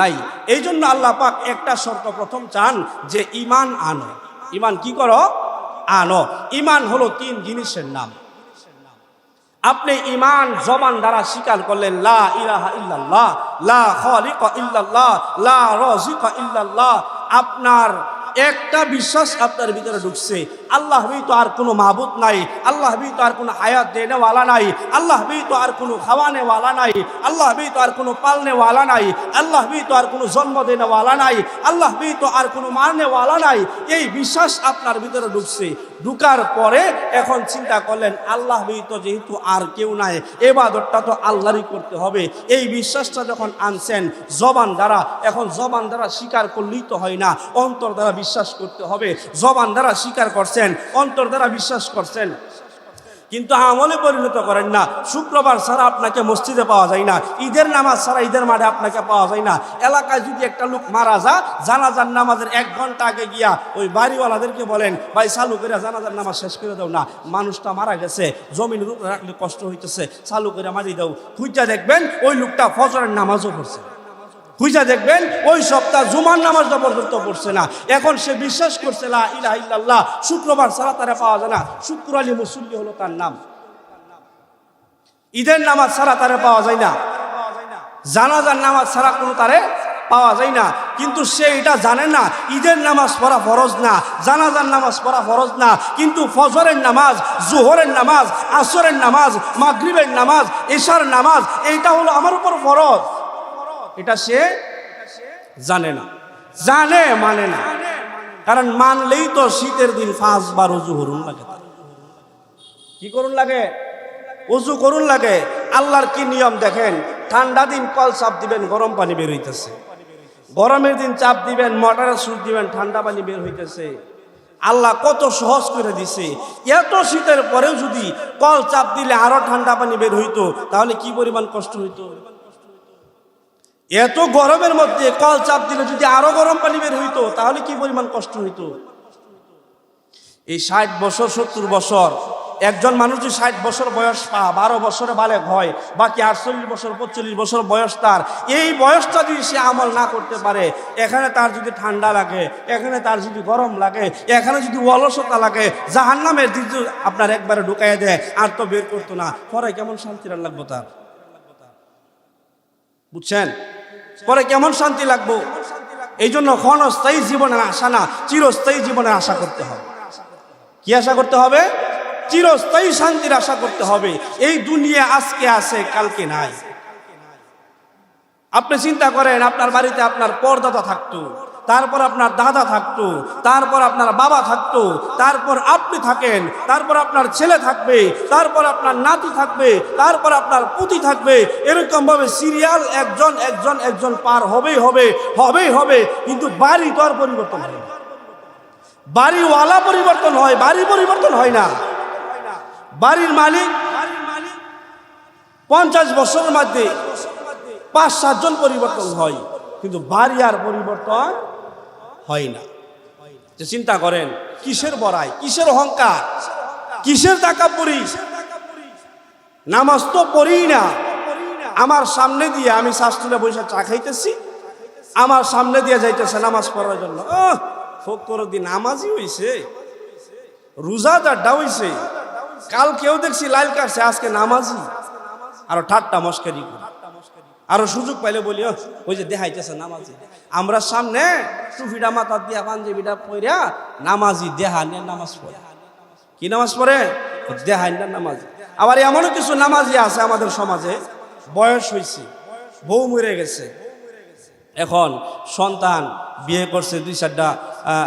নাই। এই জন্য আল্লাহ পাক একটা শর্ত প্রথম চান যে ইমান আনো। ইমান কি করো? আনো। ইমান হলো 3 জিনিসের নাম। আপনি ইমান জবান দ্বারা স্বীকার করলেন, লা ইলাহা ইল্লাল্লাহ, লা খালিকা ইল্লাল্লাহ, লা রাযিকা ইল্লাল্লাহ। আপনার একটা বিশ্বাস আপনার ভিতরে ঢুকছে, আল্লাহ তো আর কোনো মাবুদ নাই, আল্লাহ তো আর কোনো হায়াত দেনেওয়ালা নাই, আল্লাহ তো আর কোনো খাওয়ানেওয়ালা নাই, আল্লাহ তো আর কোনো পালনেওয়ালা নাই, আল্লাহ তো আর কোনো জন্ম দেনেওয়ালা নাই, আল্লাহ তো আর কোনো মারনেওয়ালা নাই। এই বিশ্বাস আপনার ভিতরে ঢুকছে। ঢুকার পরে এখন চিন্তা করলেন, আল্লাহ তো যেহেতু আর কেউ নাই, ইবাদতটা তো আল্লাহরই করতে হবে। এই বিশ্বাসটা যখন আনছেন জবান দ্বারা, এখন জবান দ্বারা স্বীকার করলেই তো হয় না, অন্তর দ্বারা বিশ্বাস করতে হবে। জবান দ্বারা স্বীকার করছেন, অন্তর দ্বারা বিশ্বাস করছেন, কিন্তু আমলে পরিণত করেন না। শুক্রবার ছাড়া আপনাকে মসজিদে পাওয়া যায় না, ঈদের নামাজ ছাড়া ঈদের মাঠে আপনাকে পাওয়া যায় না। এলাকায় যদি একটা লোক মারা যায়, জানাজার নামাজের 1 ঘন্টা আগে গিয়া ওই বাড়িওয়ালাদেরকে বলেন, ভাই চালু করে জানাজার নামাজ শেষ করে দাও না, মানুষটা মারা গেছে, জমিনের উপরে রাখলে কষ্ট হইতেছে, চালু করে মারি দাও। খুঁজা দেখবেন ওই লোকটা ফজরের নামাজও পড়ছে, খুঁজা দেখবেন ওই সপ্তাহ জুমার নামাজটা পর্যন্ত পড়ছে না। এখন সে বিশ্বাস করছে লা ইলাহা ইল্লাল্লাহ, শুক্রবার ছাড়া তারা পাওয়া যায় না, শুক্র আলী মুসল্লি হলো তার নাম। ঈদের নামাজ ছাড়া তারা পাওয়া যায় না, জানাজার নামাজ ছাড়া কোনো তারে পাওয়া যায় না। কিন্তু সে এটা জানে না ঈদের নামাজ পড়া ফরজ না, জানাজার নামাজ পড়া ফরজ না, কিন্তু ফজরের নামাজ, জোহরের নামাজ, আসরের নামাজ, মাগরিবের নামাজ, এশার নামাজ, এইটা হলো আমার উপর ফরজ। এটা সে জানে না, জানে মানে না। কারণ মানলেই তো শীতের দিন 5 বার ওযু করুন লাগে। কি করুন লাগে? ওযু করুন লাগে। আল্লাহর কি নিয়ম দেখেন, ঠান্ডা দিন কল চাপ দিবেন, গরম পানি বের হইতেছে, গরমের দিন চাপ দিবেন, মোটরের সুইচ দিবেন, ঠান্ডা পানি বের হইতেছে। আল্লাহ কত সহজ করে দিছে। এত শীতের পরেও যদি কল চাপ দিলে আরো ঠান্ডা পানি বের হইতো, তাহলে কি পরিমাণ কষ্ট হইতো। এত গরমের মধ্যে কল চাপ দিলে যদি আরো গরম পানি বের হইতো, তাহলে কি পরিমাণ কষ্ট হইতো। এই 60 বছর 70 বছর একজন মানুষ যদি 60 বছর বয়স পা, 12 বছরে বালেগ হয়, বাকি 48 বছর 45 বছর বয়স তার, এই বয়সটা যদি সে আমল না করতে পারে, এখানে তার যদি ঠান্ডা লাগে, এখানে তার যদি গরম লাগে, এখানে যদি অলসতা লাগে, জাহান্নামের দিক আপনার একবারে ঢুকাইয়া দেয়, আর তো বের করতো না, পরে কেমন শান্তি লাগবো তার, বুঝছেন? পরে কেমন শান্তি লাগবো। এই জন্য ক্ষণস্থায়ী জীবনের আশা না, চিরস্থায়ী জীবনের আশা করতে হবে। কি আশা করতে হবে? চিরস্থায়ী শান্তির আশা করতে হবে। এই দুনিয়া আজকে আছে, কালকে নাই। আপনি চিন্তা করেন, আপনার বাড়িতে আপনার পরদাদা থাকতো, তারপর আপনার দাদা থাকতো, তারপর আপনার বাবা থাকতো, তারপর আপনি থাকেন, তারপর আপনার ছেলে থাকবে, তারপর আপনার নাতি থাকবে, তারপর আপনার পুতি থাকবে। এরকম ভাবে সিরিয়াল একজন একজন একজন পার হবেই হবে, হবেই হবে। কিন্তু বাড়ি তো আর পরিবর্তন হয় না, বাড়িওয়ালা পরিবর্তন হয়, বাড়ি পরিবর্তন হয় না। বাড়ির মালিক 50 বছরের মধ্যে 5-7 জন পরিবর্তন হয়, কিন্তু বাড়ি আর পরিবর্তন হয় না। যে চিন্তা করেন, কিসের বড়াই, কিসের অহংকার, কিসের তাকাব্বুরি। নামাজ তো পড়ি না, আমার সামনে দিয়ে আমি শাস্ত্রে বসে চা খাইতেছি, আমার সামনে দিয়ে যাইতেছে নামাজ পড়ার জন্য। ফকর দিন নামাজই হইছে, রোজাদারটা হইছে, কাল কেউ দেখছি লাইল কাটছে, আজকে নামাজি। আরো ঠাট্টা মস্কারি করি, আরো সুযোগ পাইলে বলি ওই যে দেখাইতেছে নামাজি। আমরা সামনে টুপিটা মাথা দিয়া পাঞ্জাবিটা পইরা নামাজি দেহা নিয়ে নামাজ পড়ে। কি নামাজ পড়ে? দেহাইন্দার নামাজ। আবার এমনও কিছু নামাজি আছে আমাদের সমাজে, বয়স হয়েছে, বউ মরে গেছে, এখন সন্তান বিয়ে করছে,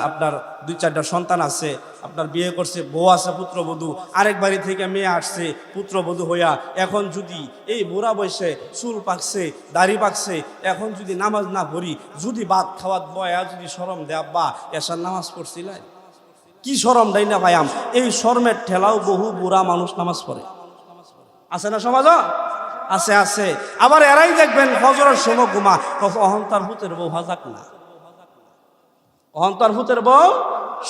আপনার দুই চারটা সন্তান আছে, আপনার বিয়ে করছে, বউ আছে, পুত্রবধূ, আরেক বাড়ি থেকে মেয়ে আসছে পুত্রবধূ হইয়া, এখন যদি এই বুড়া বয়সে চুল পাকছে, দাড়ি পাকছে, এখন যদি নামাজ না পড়ি, যদি ভাত খাওয়াত বয়া যদি শরম দেয়া বা এসার নামাজ পড়ছিলেন, কি শরম দেয় না ভাইয়াম? এই শরমের ঠেলাও বহু বুড়া মানুষ নামাজ পড়ে, আছে না সমাজ? আছে আছে। আবার এরাই দেখবেন ফজরের সময় ঘুমা, অহংকার ভূতের বউ সজাগ না, অহংকার ভূতের বউ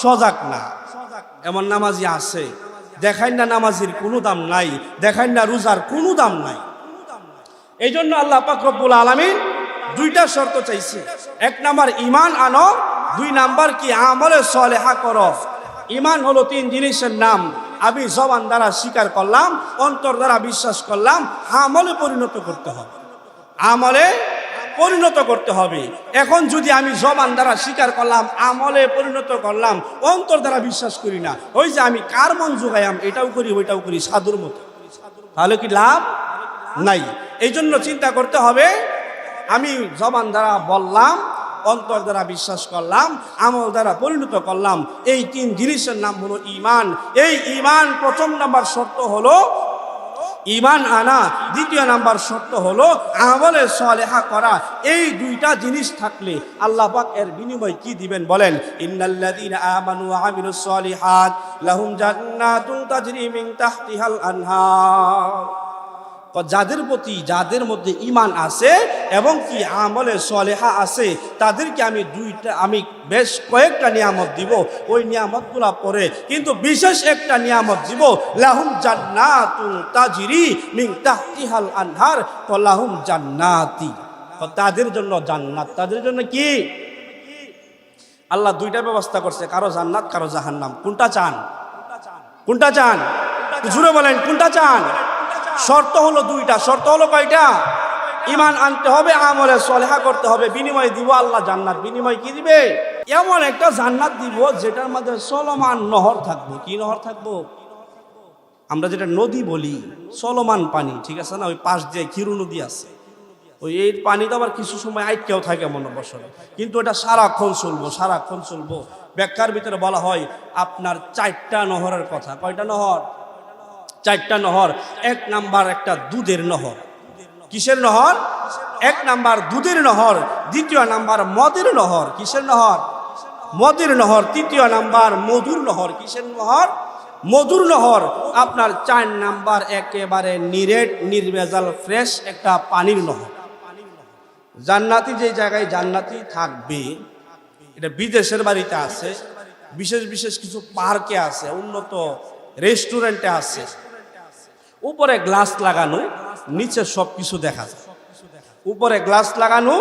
সজাগ না, এমন নামাজি আছে। দেখাই না নামাজির কোনো দাম নাই, দেখাই না রোজার কোনো দাম নাই। এই জন্য আল্লাহ পাক রব্বুল আলামিন দুইটা শর্ত চাইছে। এক নাম্বার ঈমান আনো, দুই নাম্বার কি আমলে সলেহা করো। ঈমান হলো তিন জিনিসের নাম, আমি জবান দ্বারা স্বীকার করলাম, অন্তর দ্বারা বিশ্বাস করলাম, আমলে পরিণত করতে হবে, আমলে পরিণত করতে হবে। এখন যদি আমি জবান দ্বারা স্বীকার করলাম, আমলে পরিণত করলাম, অন্তর দ্বারা বিশ্বাস করি না, ওই যে আমি কার মন জোগাইলাম, এটাও করি ওইটাও করি সাধুর মতো, তাহলে কি লাভ নাই? এই জন্য চিন্তা করতে হবে, আমি জবান দ্বারা বললাম, অন্তর দ্বারা বিশ্বাস করলাম, আমল দ্বারা পরিণত করলাম, এই তিন জিনিসের নাম হলো ঈমান। এই ঈমান প্রথম নাম্বার শর্ত হলো ঈমান আনা, দ্বিতীয় নাম্বার শর্ত হলো আমলে সলেহা করা। এই দুইটা জিনিস থাকলে আল্লাহ পাক এর বিনিময় কি দিবেন বলেন? ইন্নাল্লাযীনা আমানু ওয়া আমিলুস সলিহাত লাহুম জান্নাতুন তাজরি মিন তাহতিহাল আনহার। যাদের প্রতি, যাদের মধ্যে ঈমান আছে এবং কি আমলে সলেহা আছে, তাদেরকে আমি বেশ কয়েকটা নিয়ামত দিব। ওই নিয়ামতগুলা পরে কিন্তু বিশেষ একটা নিয়ামত দিব, লাহুম জান্নাতুন তাজরি মিন তাহতিহাল আনহার, লাহুম জান্নাতি, তাদের জন্য জান্নাত। তাদের জন্য কি? আল্লাহ দুইটা ব্যবস্থা করছে, কারো জান্নাত, কারো জাহান্নাম। কোনটা চান? কোনটা চান? জুড়ে বলেন, কোনটা চান? শর্ত হলো দুইটা। শর্ত হলো কয়টা? ঈমান আনতে হবে, আমলে সলেহা করতে হবে, বিনিময় দিব আল্লাহ জান্নাত। বিনিময় কি দিবে? এমন একটা জান্নাত দিব যেটার মধ্যে চলমান নহর থাকবো। কি নহর থাকবো? আমরা যেটা নদী বলি, চলমান পানি, ঠিক আছে না? ওই পাশ দিয়ে ক্ষীর নদী আছে, ওই এই পানি তো আবার কিছু সময় আটকেও থাকে মনে বসলে, কিন্তু এটা সারাক্ষণ চলবো, সারাক্ষণ চলবো। ব্যাখ্যার ভিতরে বলা হয় আপনার চারটা নহরের কথা। কয়টা নহর? চারটা নহর। এক নাম্বার একটা দুধের নহর। কিসের নহর? এক নাম্বার দুধের নহর, দ্বিতীয় নাম্বার মদের নহর। কিসের নহর? মদের নহর। তৃতীয় নাম্বার মধুর নহর। কিসের নহর? মধুর নহর। আপনার চার নাম্বার একেবারে নিরেট নির্ভেজাল ফ্রেশ একটা পানির নহর। জান্নাতি যে জায়গায় জান্নাতি থাকবে, এটা বিদেশের বাড়িতে আছে, বিশেষ বিশেষ কিছু পার্কে আছে, উন্নত রেস্টুরেন্টে আছে, উপরে গ্লাস লাগানো, নিচে সব কিছু দেখা যায়। উপরে গ্লাস লাগানো,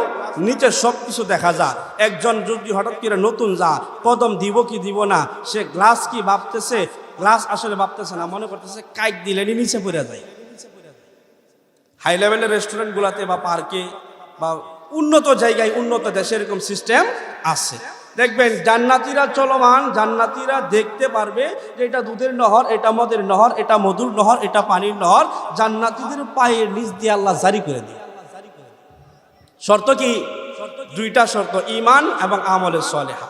নিচে সব কিছু দেখা যায়। একজন যদি হঠাৎ করে নতুন যা কদম দিব কি দিব না, সে গ্লাস কি ভাবতেছে, গ্লাস আসলে ভাবতেছে না, মনে করতেছে কাইক দিলে নিচে পড়ে যায়। হাই লেভেলের রেস্টুরেন্টগুলোতে বা পার্কে বা উন্নত জায়গায়, উন্নত দেশে এরকম সিস্টেম আছে। দেখবেন জান্নাতীরা চলমান, জান্নাতীরা দেখতে পারবে যে এটা দুধের নহর, এটা মদের নহর, এটা মধুর নহর, এটা পানির নহর। জান্নাতীদের পায়ের নিচ দিয়ে আল্লাহ জারি করে দেয়। শর্ত কি? দুইটা শর্ত, ঈমান এবং আমলে সলেহা।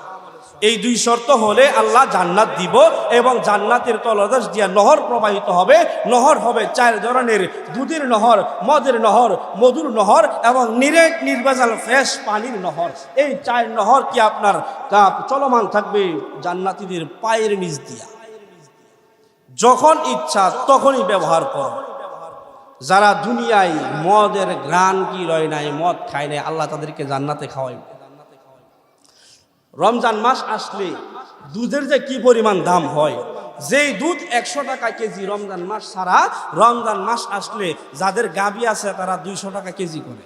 এই দুই শর্ত হলে আল্লাহ জান্নাত দিব এবং জান্নাতের তলদেশ দিয়ে নহর প্রবাহিত হবে। নহর হবে চার ধরনের, দুধের নহর, মদের নহর, মধুর নহর এবং নিরেট নির্ভেজাল ফ্রেশ পানির নহর। এই চার নহর কি আপনার চলমান থাকবে জান্নাতীদের পায়ের নিচ দিয়া। যখন ইচ্ছা তখনই ব্যবহার করো। যারা দুনিয়ায় মদের ঘ্রাণ কি লয় নাই, মদ খায় নাই, আল্লাহ তাদেরকে জান্নাতে খাওয়াইবে। রমজান মাস আসলে দুধের যে কি পরিমাণ দাম হয়, যেই দুধ 100 টাকা কেজি রমজান মাস ছাড়া, রমজান মাস আসলে যাদের গাভী আছে তারা 200 টাকা কেজি করে।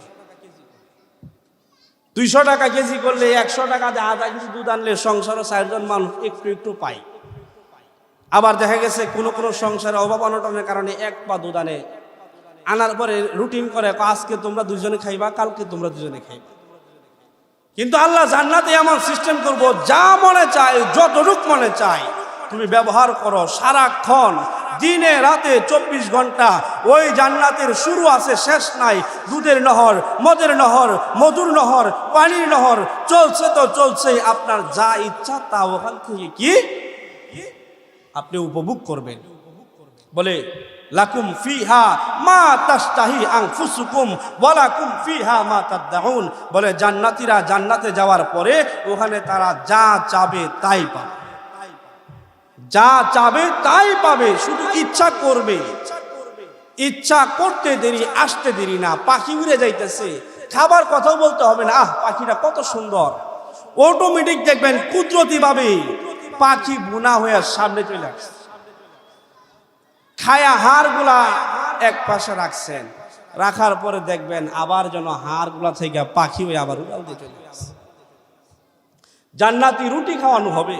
200 টাকা কেজি করলে 100 টাকা দিয়ে আধা কেজি দুধ আনলে সংসারে 4 জন মানুষ একটু একটু পায়। আবার দেখা গেছে কোনো কোনো সংসারে অভাব অনটনের কারণে 1 পা দুধ আনে, আনার পরে রুটিন করে আজকে তোমরা 2 জনে খাইবা, কালকে তোমরা 2 জনে খাইবা। কিন্তু আল্লাহ জান্নাতে এমন সিস্টেম করব, যা মনে চায়, যতটুক মনে চায় তুমি ব্যবহার করো সারাক্ষণ দিনে রাতে 24 ঘন্টা ওই জান্নাতের শুরু আছে শেষ নাই। দুধের নহর, মদের নহর, মধুর নহর, পানির নহর চলছে তো চলছেই। আপনার যা ইচ্ছা তা ওখান থেকে কি আপনি উপভোগ করবেন। বলে লাকুম ফিহা মা তাশতাহি আনফুসুকুম ওয়া লাকুম ফিহা মা তাদউন। বলে জান্নাতীরা জান্নাতে যাওয়ার পরে ওখানে তারা যা চাবে তাই পাবে, যা চাবে তাই পাবে। শুধু ইচ্ছা করবে, ইচ্ছা করতে দেরি আসতে দেরি না। পাখি উড়ে যাইতেছে, খাবার কথাও বলতে হবে না, আহ পাখিটা কত সুন্দর। অটোমেটিক দেখবেন কুদরতি ভাবে পাখি বুনা হয়ে সামনে চলে আসছে। খায়া হাড়গুলা এক পাশে রাখছেন, রাখার পরে দেখবেন আবার যেন হাড়গুলা থেকে পাখি হয়ে আবার উড়াল দিয়ে চলে আসছে। জান্নাতি রুটি খাওয়ানো হবে,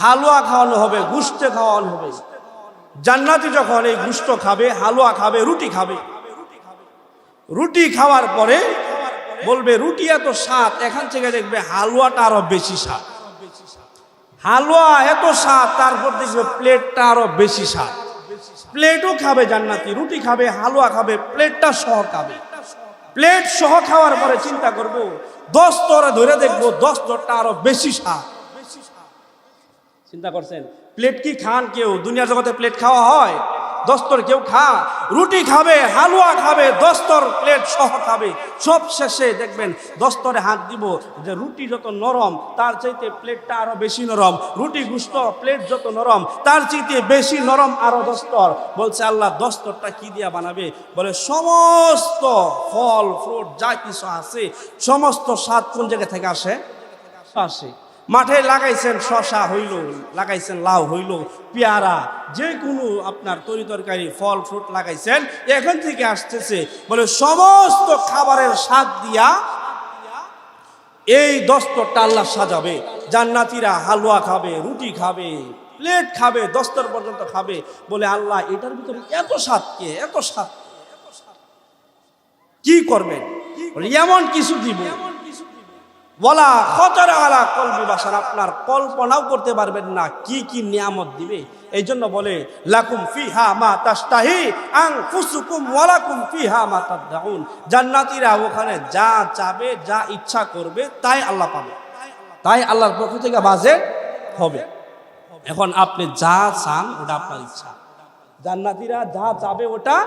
হালুয়া খাওয়ানো হবে, গুস্ত খাওয়ানো হবে। জান্নাতি যখন এই গুস্ত খাবে, হালুয়া খাবে, রুটি খাবে, রুটি খাওয়ার পরে বলবে রুটি এত স্বাদ, এখান থেকে দেখবে হালুয়াটা আরো বেশি স্বাদ। হালুয়া এত স্বাদ, তারপর দেখবে প্লেটটা আরো বেশি স্বাদ। প্লেটও খাবে জান্নাতি, রুটি খাবে, হালুয়া খাবে, প্লেটটা সহ খাবে। প্লেট সহ খাওয়ার পরে চিন্তা করবো 10 স্তরে ধরে দেখবো 10 স্তরটা আরো বেশি স্বাদ। চিন্তা করছেন? প্লেট কি খান কেউ? দুনিয়ার জগতে প্লেট খাওয়া হয়? 10 স্তর কেউ খা? রুটি খাবে, হালুয়া খাবে, 10 স্তর প্লেট সহ খাবে। সব শেষে দেখবেন 10 স্তরে হাত দিব যে রুটি যত নরম তার চাইতে প্লেটটা আরো বেশি নরম, রুটি গুস্ত প্লেট যত নরম তার চাইতে বেশি নরম আরো 10 স্তর। বলছে আল্লাহ 10 স্তরটা কি দিয়া বানাবে? বলে সমস্ত ফল ফ্রুট যা কিছু আছে সমস্ত স্বাদ কোন জায়গা থেকে আসে? আসে মাঠে লাগাইছেন শশা হইল, লাগাইছেন লাউ হইল, পেয়ারা, যে কোনো আপনার তরি তরকারি ফল ফ্রুট লাগাইছেন, এখান থেকে আসতেছে। বলে সমস্ত খাবারের স্বাদ দিয়া এই 10 স্তরটা আল্লাহ সাজাবে। জান্নাতীরা হালুয়া খাবে, রুটি খাবে, প্লেট খাবে, 10 স্তর পর্যন্ত খাবে। বলে আল্লাহ এটার ভিতরে এত স্বাদ কে? এত স্বাদ কি করবেন? এমন কিছু দিব বলা খতরা আলা কলবি বাশার, আপনার কল্পনাও করতে পারবেন না কি কি নিয়ামত দিবে। এই জন্য বলে লাকুম ফিহা মা তাশতাহি আনফুসুকুম ওয়া লাকুম ফিহা মা তাদউন। জান্নাতীরা ওখানে যা চাবে, যা ইচ্ছা করবে তাই আল্লাহ পাবে, তাই আল্লাহর পক্ষ থেকে বাজেট হবে। এখন আপনি যা চান ওটা আপনার ইচ্ছা, জান্নাতীরা যা চাবে ওটা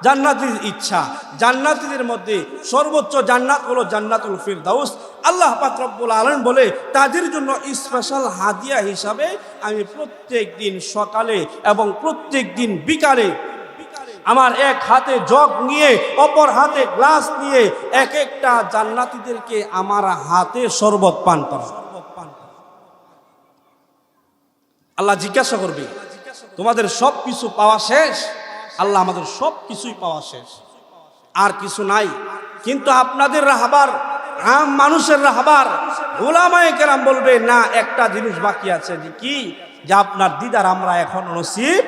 জান্নাতীর ইচ্ছা। জান্নাতীদের মধ্যে সর্বোচ্চ জান্নাত হলো জান্নাতুল ফিরদাউস। আল্লাহ পাক রব্বুল আলামিন বলে তাদের জন্য স্পেশাল হাদিয়া হিসাবে আমি প্রত্যেক দিন সকালে এবং প্রত্যেক দিন বিকালে আমার এক হাতে জগ নিয়ে অপর হাতে গ্লাস নিয়ে এক একটা জান্নাতীদেরকে আমার হাতে শরবত পান করা। আল্লাহ জিজ্ঞাসা করবে তোমাদের সব কিছু পাওয়া শেষ? আল্লাহ আমাদের সব কিছুই পাওয়া শেষ, আর কিছু নাই। কিন্তু আপনাদের রাহবার, আম মানুষের রাহবার উলামায়ে কেরাম বলবে না, একটা জিনিস বাকি আছে। যে কি? যে আপনার দিদার আমরা এখন নসিব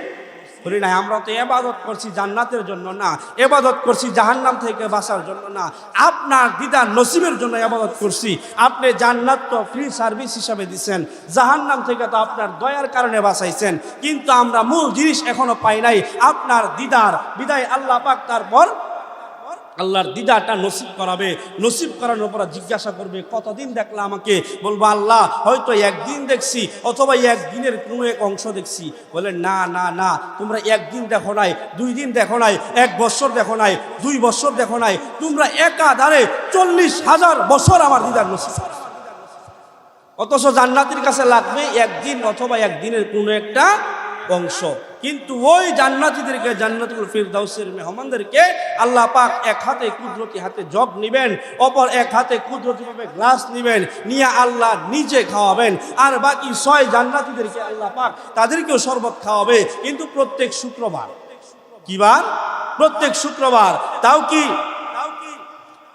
করি নাই। আমরা তো ইবাদত করছি জান্নাতের জন্য না, ইবাদত করছি জাহান্নাম থেকে বাঁচার জন্য না, আপনার দিদার নসিবের জন্য ইবাদত করছি। আপনি জান্নাত তো ফ্রি সার্ভিস হিসাবে দিচ্ছেন, জাহান্নাম থেকে তো আপনার দয়ার কারণে বাঁচাইছেন। কিন্তু আমরা মূল জিনিস এখনো পাই নাই, আপনার দিদার। বিদায় আল্লাহ পাক তারপর আল্লাহর দিদারটা নসিব করাবে। নসিব করানোর পর জিজ্ঞাসা করবে কতদিন দেখলা আমাকে? বলবো আল্লাহ হয়তো একদিন দেখছি, অথবা একদিনের কোনো এক অংশ দেখছি। বলে না না না, তোমরা একদিন দেখো নাই, 2 দিন দেখো নাই, 1 বছর দেখো নাই, 2 বছর দেখো নাই, তোমরা একাধারে 40,000 বছর আমার দিদার নসিব। অথচ জান্নাতের কাছে লাগবে একদিন অথবা একদিনের কোনো একটা অংশ। কিন্তু ওই জান্নাতীদেরকে, জান্নাতুল ফিরদাউসের মেহমানদেরকে আল্লাহ পাক এক হাতে কুদরতি হাতে জগ নিবেন, অপর এক হাতে কুদরতিভাবে গ্লাস নিবেন, নিয়ে আল্লাহ নিজে খাওয়াবেন। আর বাকি 6 জান্নাতীদেরকে আল্লাহ পাক তাদেরকেও শরবত খাওয়াবে, কিন্তু প্রত্যেক শুক্রবার। কি বার? প্রত্যেক শুক্রবার। তাও কি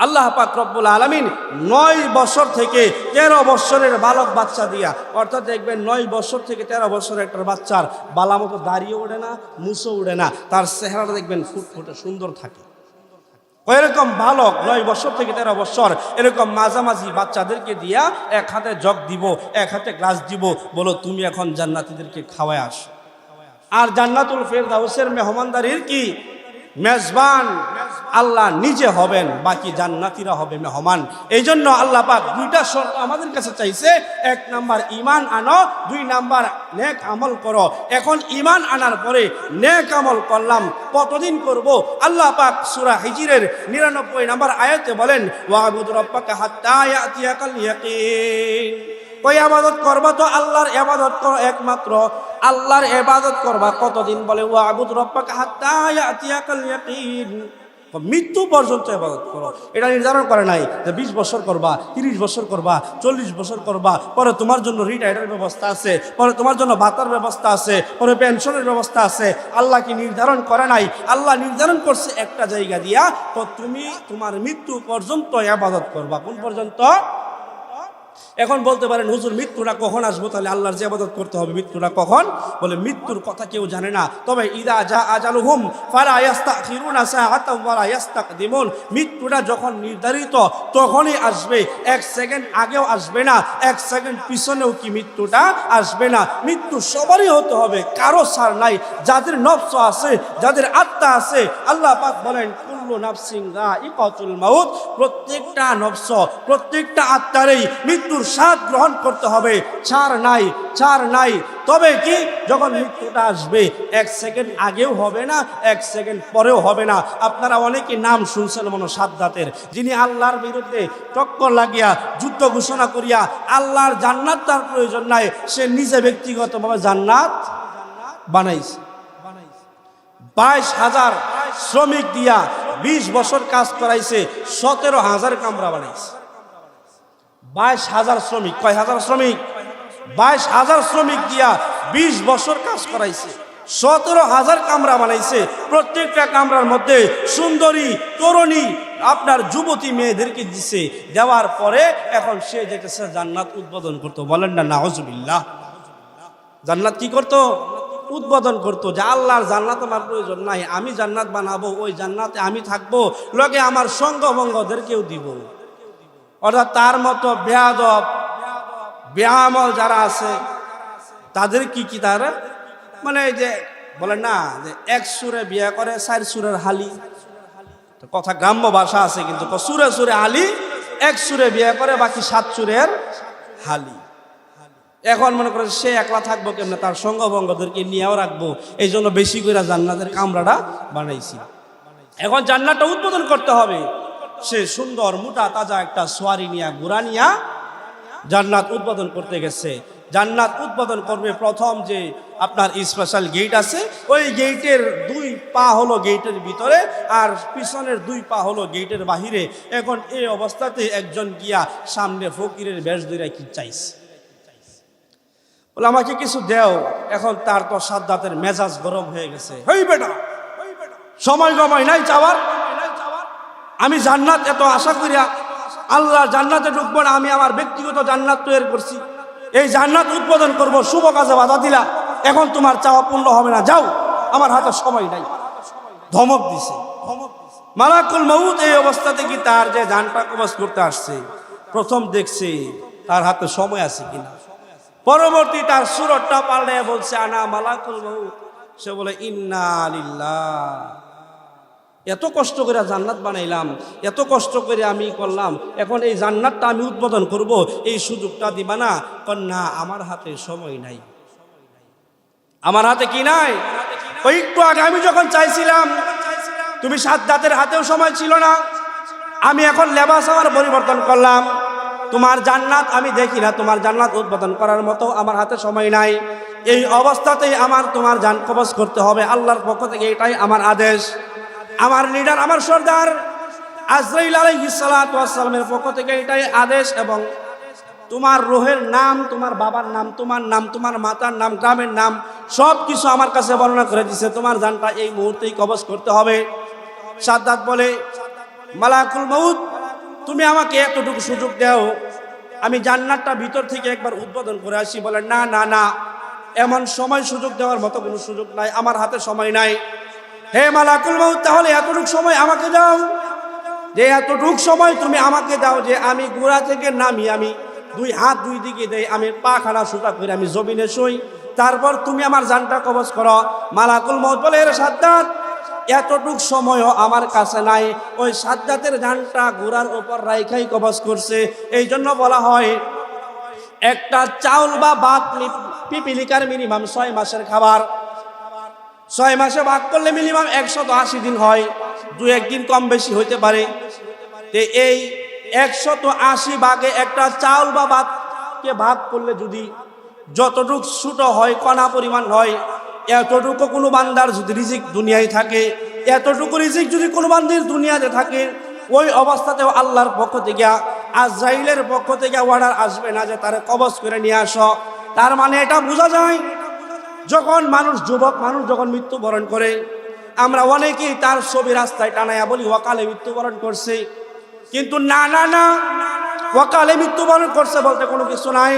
আল্লাহ পাক রব্বুল আলামিন 9 বছর থেকে 13 বছরের বালক বাচ্চা দিয়া, অর্থাৎ দেখবেন 9 বছর থেকে 13 বছরের একটা বাচ্চার বালা মতো দাড়িও ওঠে না, মুছও উঠে না, তার চেহারাটা দেখবেন ফুটফুটে সুন্দর থাকে। এরকম বালক 9 বছর থেকে 13 বছর এরকম মাঝামাঝি বাচ্চাদেরকে দিয়া এক হাতে জগ দিব, এক হাতে গ্লাস দিব, বলো তুমি এখন জান্নাতীদেরকে খাওয়ায় আসো। আর জান্নাতুল ফেরদাউসের মেহমানদারির কি মেজবান আল্লাহ নিজে হবেন, বাকি জান্নাতীরা হবে মেহমান। এই জন্য আল্লাহ পাক দুইটা শর্ত আমাদের কাছে চাইছে। 1 নাম্বার ঈমান আনো, 2 নাম্বার নেক আমল করো। এখন ঈমান আনার পরে নেক আমল করলাম, কতদিন করব? আল্লাহ পাক সূরা হিজরের 99 নাম্বার আয়াতে বলেন, ওয়াবুদ রাব্বাকা হাত্তা ইয়াতিয়াকাল ইয়াকিন। কই ইবাদত করবা তো আল্লাহর ইবাদত করো, একমাত্র আল্লাহর ইবাদত করবা কতদিন? বলে ওয়াবুদ রাব্বাকা হাত্তা ইয়াতিয়াকাল ইয়াকিন, মৃত্যু পর্যন্ত ইবাদত করো। এটা নির্ধারণ করে নাই যে 20 বছর করবা, 30 বছর করবা, 40 বছর করবা, পরে তোমার জন্য রিটায়ারের ব্যবস্থা আছে, পরে তোমার জন্য ভাতার ব্যবস্থা আছে, পরে পেনশনের ব্যবস্থা আছে। আল্লাহ কি নির্ধারণ করে নাই? আল্লাহ নির্ধারণ করছে একটা জায়গা দিয়া, তো তুমি তোমার মৃত্যু পর্যন্ত ইবাদত করবা। কোন পর্যন্ত? এখন বলতে পারেন হুজুর মৃত্যুটা কখন আসবো? তাহলে আল্লাহর যে ইবাদত করতে হবে, মৃত্যুটা কখন? বলে মৃত্যুর কথা কেউ জানে না, তবে ইদা জা আজালুহুম ফালা ইস্তাখিরুনা সাআতাও ওয়ালা ইস্তাকদিমুন। মৃত্যুটা যখন নির্ধারিত তখনই আসবে, 1 সেকেন্ড আগেও আসবে না, 1 সেকেন্ড পিছনেও কি মৃত্যুটা আসবে না। মৃত্যু সবারই হতে হবে, কারো ছাড় নাই। যাদের নফস আছে, যাদের আত্মা আছে, আল্লাহ পাক বলেন কুল্লু নাফসিন যায়িকাতুল মাউত, প্রত্যেকটা নফস, প্রত্যেকটা আত্মারই মৃত্যুর স্বাদ গ্রহণ করতে হবে, ছাড় নাই, ছাড় নাই। তবে কি যখন মৃত্যুটা আসবে 1 সেকেন্ড আগেও হবে না, 1 সেকেন্ড পরেও হবে না। আপনারা অনেকে নাম শুনছেন মনে সাদ্দাতের, যিনি আল্লাহর বিরুদ্ধে টক্কর লাগিয়া যুদ্ধ ঘোষণা করিয়া আল্লাহর জান্নাত তার প্রয়োজন নাই, সে নিজে ব্যক্তিগতভাবে জান্নাত বানাইছে। 22,000 শ্রমিক দিয়া 20 বছর কাজ করাইছে, 17,000 কামরা বানাইছে। 22,000 শ্রমিক, কয় হাজার শ্রমিক? 22,000 শ্রমিক দিয়া 20 বছর কাজ করাইছে, 17,000 কামরা বানাইছে। প্রত্যেকটা কামরার মধ্যে সুন্দরী তরুণী আপনার যুবতী মেয়েদেরকে দিছে। দেওয়ার পরে এখন সে যেতেছে জান্নাত উদ্বোধন করতো। বলেন না নাউজুবিল্লাহ। জান্নাত কি করতো? উদ্বোধন করতো, যে আল্লাহর জান্নাত আমার প্রয়োজন নাই, আমি জান্নাত বানাবো, ওই জান্নাতে আমি থাকবো, লগে আমার সঙ্গভঙ্গদেরকেও দিব। অর্থাৎ তার মতো বেয়াদব বেআমল যারা আছে তাদের কি তারা মানে যে বলে না যে 1 সুরে বিয়ে করে 4 সুরের হালি, কথা গ্রাম্য ভাষা আছে, কিন্তু সুরে সুরে হালি, 1 সুরে বিয়ে করে বাকি 7 সুরের হালি। এখন মনে করে সে একলা থাকবো কেমনে, তার সঙ্গভঙ্গদেরকে নিয়েও রাখবো, এই জন্য বেশি করে জান্নাতের কামরাটা বানাইছি। এখন জান্নাতটা উদ্বোধন করতে হবে, সে সুন্দর মোটা তাজা একটা সোয়ারি নিয়া ঘোড়া নিয়া জান্নাত উদ্বোধন করতে গেছে। জান্নাত উদ্বোধন করবে, প্রথম যে আপনার স্পেশাল গেট আছে, ওই গেটের 2 পা হলো গেটের ভিতরে আর পিছনের 2 পা হলো গেটের বাহিরে। এখন এই অবস্থাতে একজন গিয়া সামনে ফকিরের বেশ ধরে কি চাইছে, বলে আমাকে কিছু দেও। এখন তার তো সাদ্দাতের মেজাজ গরম হয়ে গেছে, হেই বেটা সময় গমাই নাই চাওয়ার, আমি জান্নাত এত আশা করিয়া আল্লাহ জান্নাতে ঢুকবো না, আমি আমার ব্যক্তিগত জান্নাত তৈরি করছি, এই জান্নাত উদ্বোধন করব, শুভ কাজে বাধা দিলা, এখন তোমার চাওয়া পূর্ণ হবে না, যাও, আমার হাতে সময় নাই। ধমক দিছে মালাকুল মউত। এই অবস্থাতে কি তার যে জানটা কবজ করতে আসছে, প্রথম দেখছে তার হাতে সময় আছে কিনা, পরবর্তী তার সুরতটা পাল্টে বলছে আনা মালাকুল মউত। সে বলে ইন্না লিল্লাহ, এত কষ্ট করে জান্নাত বানাইলাম, এত কষ্ট করে আমি করলাম, এখন এই জান্নাতটা আমি উদ্বোধন করব, এই সুযোগটা দিবা না? না, আমার হাতে সময় নাই। আমার হাতে কি নাই? ওই একটু আগে আমি যখন চাইছিলাম, তুমি সাদ্দাতের হাতেও সময় ছিল না, আমি এখন লেবাস আমার পরিবর্তন করলাম, তোমার জান্নাত আমি দেখি না, তোমার জান্নাত উদ্বোধন করার মতো আমার হাতে সময় নাই। এই অবস্থাতেই আমার তোমার জান কবজ করতে হবে, আল্লাহর পক্ষ থেকে এটাই আমার আদেশ। আমার লিডার, আমার সর্দার আজরাইল আলাইহিস সালাতু ওয়াস সালামের পক্ষ থেকে এটাই আদেশ। এবং তোমার রূহের নাম, তোমার বাবার নাম, তোমার নাম, তোমার মাতার নাম, গ্রামের নাম সব কিছু আমার কাছে বর্ণনা করে দিয়েছে, তোমার জানটা এই মুহূর্তেই কবজ করতে হবে। সাদ্দাত বলে মালাকুল মউত, তুমি আমাকে এতটুকু সুযোগ দাও, আমি জান্নাতটা ভিতর থেকে একবার উদ্বোধন করে আসি। বলে না না না, এমন সময় সুযোগ দেওয়ার মতো কোনো সুযোগ নাই, আমার হাতে সময় নাই। হে মালাকুল মউত, তাহলে এতটুকু সময় আমাকে দাও, যে এতটুক সময় তুমি আমাকে দাও যে আমি গোড়া থেকে নামি, আমি দুই হাত দুই দিকে দেই, আমি পা খাড়া সোজা করে আমি জমিনে শুই, তারপর তুমি আমার জানটা কবজ করো। মালাকুল মউত বলে, এর সাদ্দাত এতটুক সময়ও আমার কাছে নাই। ওই সাদ্দাতের জানটা গোড়ার উপর রাইখাই কবজ করছে। এই জন্য বলা হয় একটা চাউল বা ভাত পিপিলিকার মিনিমাম 6 মাসের খাবার। 6 মাসে ভাগ করলে মিনিমাম 180 দিন হয়, 2-1 দিন কম বেশি হইতে পারে। তো এই 180 ভাগে একটা চাউল বা ভাতকে ভাগ করলে যদি যতটুক ছোট হয়, কণা পরিমাণ হয়, এতটুকু কোনো বান্দার যদি রিজিক দুনিয়ায় থাকে, এতটুকু রিজিক যদি কোনো বান্দির দুনিয়াতে থাকে, ওই অবস্থাতেও আল্লাহর পক্ষ থেকে, আজরাইলের পক্ষ থেকে অর্ডার আসবে না যে তারে কবজ করে নিয়ে আসো। তার মানে এটা বোঝা যায়, যখন মানুষ, যুবক মানুষ যখন মৃত্যুবরণ করে, আমরা অনেকেই তার ছবি রাস্তায় টানাইয়া বলি ওয়াকালে মৃত্যুবরণ করছে, কিন্তু না না না, ওয়াকালে মৃত্যুবরণ করছে বলতে কোনো কিছু নাই।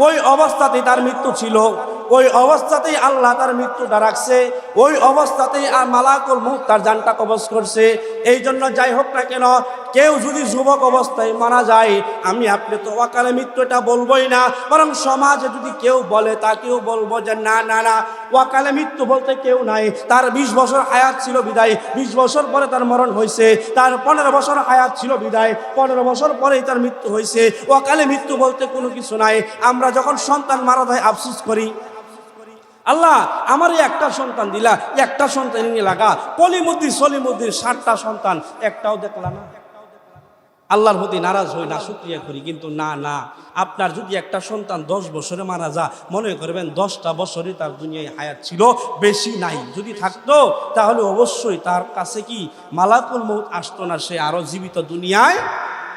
ওই অবস্থাতেই তার মৃত্যু ছিল, ওই অবস্থাতেই আল্লাহ তার মৃত্যুটা রাখছে, ওই অবস্থাতেই আর মালাকুল মউত তার জানটা কবজ করছে। এই জন্য যাই হোক না কেন, কেউ যদি যুবক অবস্থায় মারা যায়, আমি আপনি তো ওয়াকালে মৃত্যু এটা বলবোই না, বরং সমাজে যদি কেউ বলে তাকেও বলবো যে না না না, ওয়াকালে মৃত্যু বলতে কেউ নাই। তার 20 বছর হায়াত ছিল বিদায়, 20 বছর পরে তার মরণ হয়েছে। তার 15 বছর হায়াত ছিল বিদায়, 15 বছর পরেই তার মৃত্যু হয়েছে। ওয়াকালে মৃত্যু বলতে কোনো কিছু নাই। আমরা যখন সন্তান মারা যায় আফসোস করি, আল্লাহ আমার একটা সন্তান দিলা, একটা সন্তান নিয়ে লাগা, কলিমুদ্দিন সলিমুদ্দিন 60টা সন্তান, একটাও দেখলা না। আল্লাহর প্রতি নারাজ হই না, শুকরিয়া করি, কিন্তু না না, আপনার যদি একটা সন্তান 10 বছরে মারা যা, মনে করবেন 10টা বছরে তার দুনিয়ায় হায়াত ছিল, বেশি নাই। যদি থাকতো তাহলে অবশ্যই তার কাছে কি মালাকুল মউত আসতো না, সে আরো জীবিত দুনিয়ায়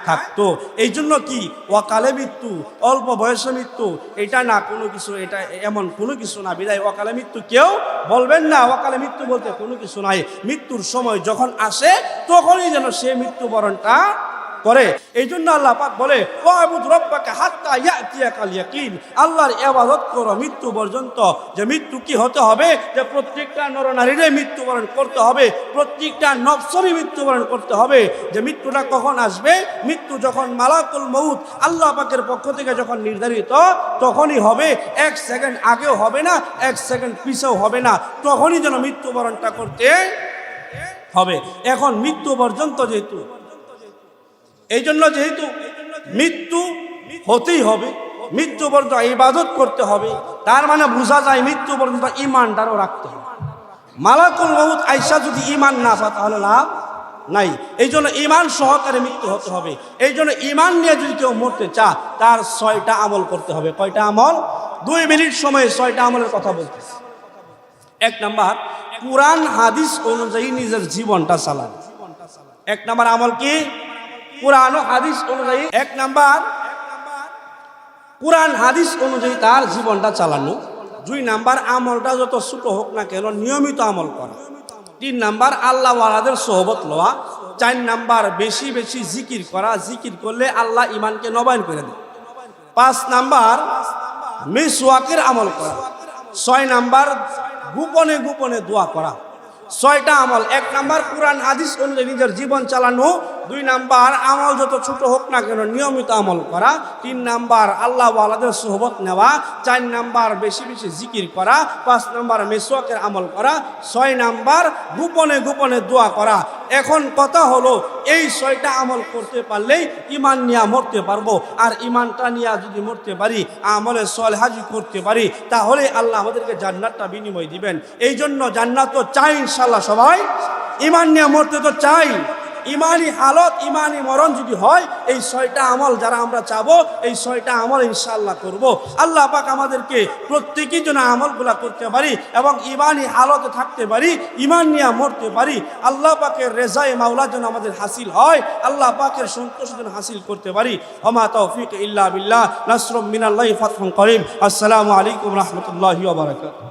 থাকতো। এই জন্য কি ওয়াকালে মৃত্যু, অল্প বয়সে মৃত্যু, এটা না কোনো কিছু, এটা এমন কোনো কিছু না। বিদায় ওয়াকালে মৃত্যু কেউ বলবেন না, ওয়াকালে মৃত্যু বলতে কোনো কিছু নাই। মৃত্যুর সময় যখন আসে তখনই যেন সে মৃত্যুবরণটা করে। এই জন্য আল্লাহ পাক বলে, ওয়াবুদ রাব্বাকা হাত্তা ইয়াতিয়াকাল ইয়াকিন, আল্লাহর ইবাদত করো মৃত্যু পর্যন্ত। যে মৃত্যু কি হতে হবে, যে প্রত্যেকটা নরনারীরই মৃত্যুবরণ করতে হবে, প্রত্যেকটা নফসরই মৃত্যুবরণ করতে হবে। যে মৃত্যুটা কখন আসবে, মৃত্যু যখন মালাকুল মউত আল্লাহ পাকের পক্ষ থেকে যখন নির্ধারিত, তখনই হবে। 1 সেকেন্ড আগেও হবে না, 1 সেকেন্ড পিছেও হবে না, তখনই যেন মৃত্যুবরণটা করতে হবে। এখন মৃত্যু পর্যন্ত যেহেতু, এই জন্য যেহেতু মৃত্যু হতেই হবে, মৃত্যু পর্যন্ত ইবাদত করতে হবে, তার মানে বোঝা যায় মৃত্যু পর্যন্ত ইমানটারও রাখতে হবে। মালাকুল মউত আইসা যদি ইমান না পায় তাহলে লাভ নাই। এই জন্য ইমান সহকারে মৃত্যু হতে হবে। এই জন্য ইমান নিয়ে যদি কেউ মরতে চা, তার 6টা আমল করতে হবে। কয়টা আমল? 2 মিনিট সময়ে 6টা আমলের কথা বলতেছি। 1 নাম্বার, কুরআন হাদিস অনুযায়ী নিজের জীবনটা চালান। 1 নাম্বার আমল কি? কুরআন ও হাদিস অনুযায়ী। 1 নাম্বার, কুরআন হাদিস অনুযায়ী তার জীবনটা চালানো। 2 নাম্বার, আমলটা যত ছোট হোক না কেন নিয়মিত আমল করা। 3 নাম্বার, আল্লাহ ওয়ালাদের সোহবত লওয়া। 4 নাম্বার, বেশি বেশি জিকির করা, জিকির করলে আল্লাহ ইমানকে নবায়ন করে দেয়। 5 নাম্বার, মিসওয়াকের আমল করা। 6 নাম্বার, গোপনে গোপনে দোয়া করা। 6টা আমল। 1 নাম্বার, কুরআন হাদিস অনুযায়ী নিজের জীবন চালানো। 2 নাম্বার, আমল যত ছোট হোক না কেন নিয়মিত আমল করা। 3 নাম্বার, আল্লাহ ওয়ালাদের সোহবত নেওয়া। 4 নাম্বার, বেশি বেশি জিকির করা। 5 নাম্বার, মিসওয়াকের আমল করা। 6 নাম্বার, গোপনে গোপনে দোয়া করা। এখন কথা হলো, এই 6টা আমল করতে পারলেই ইমান নিয়ে মরতে পারবো। আর ইমানটা নিয়ে যদি মরতে পারি, আমলে সলেহাজি করতে পারি, তাহলে আল্লাহ আমাদেরকে জান্নাতটা বিনিময় দিবেন। এই জন্য জান্নাত তো চাই ইনশাল্লাহ সবাই, ইমান নিয়ে মরতে তো চাই। ইমানি হালত, ইমানি মরণ যদি হয়, এই 6টা আমল যারা আমরা চাবো, এই 6টা আমল ইনশাআল্লাহ করব। আল্লাহ পাক আমাদেরকে প্রত্যেকেই যেন আমলগুলা করতে পারি এবং ইমানি হালতে থাকতে পারি, ইমান নিয়ে মরতে পারি। আল্লাহ পাকের রেজায়ে মাওলা যেন আমাদের হাসিল হয়, আল্লাহ পাকের সন্তোষ যেন হাসিল করতে পারি। ওমা তৌফিক ইল্লা বিল্লাহ, নাসরুম মিনাল্লাহি ফাতহুন করিম। আসসালামু আলাইকুম রাহমাতুল্লাহি ওয়া বারাকাতুহু।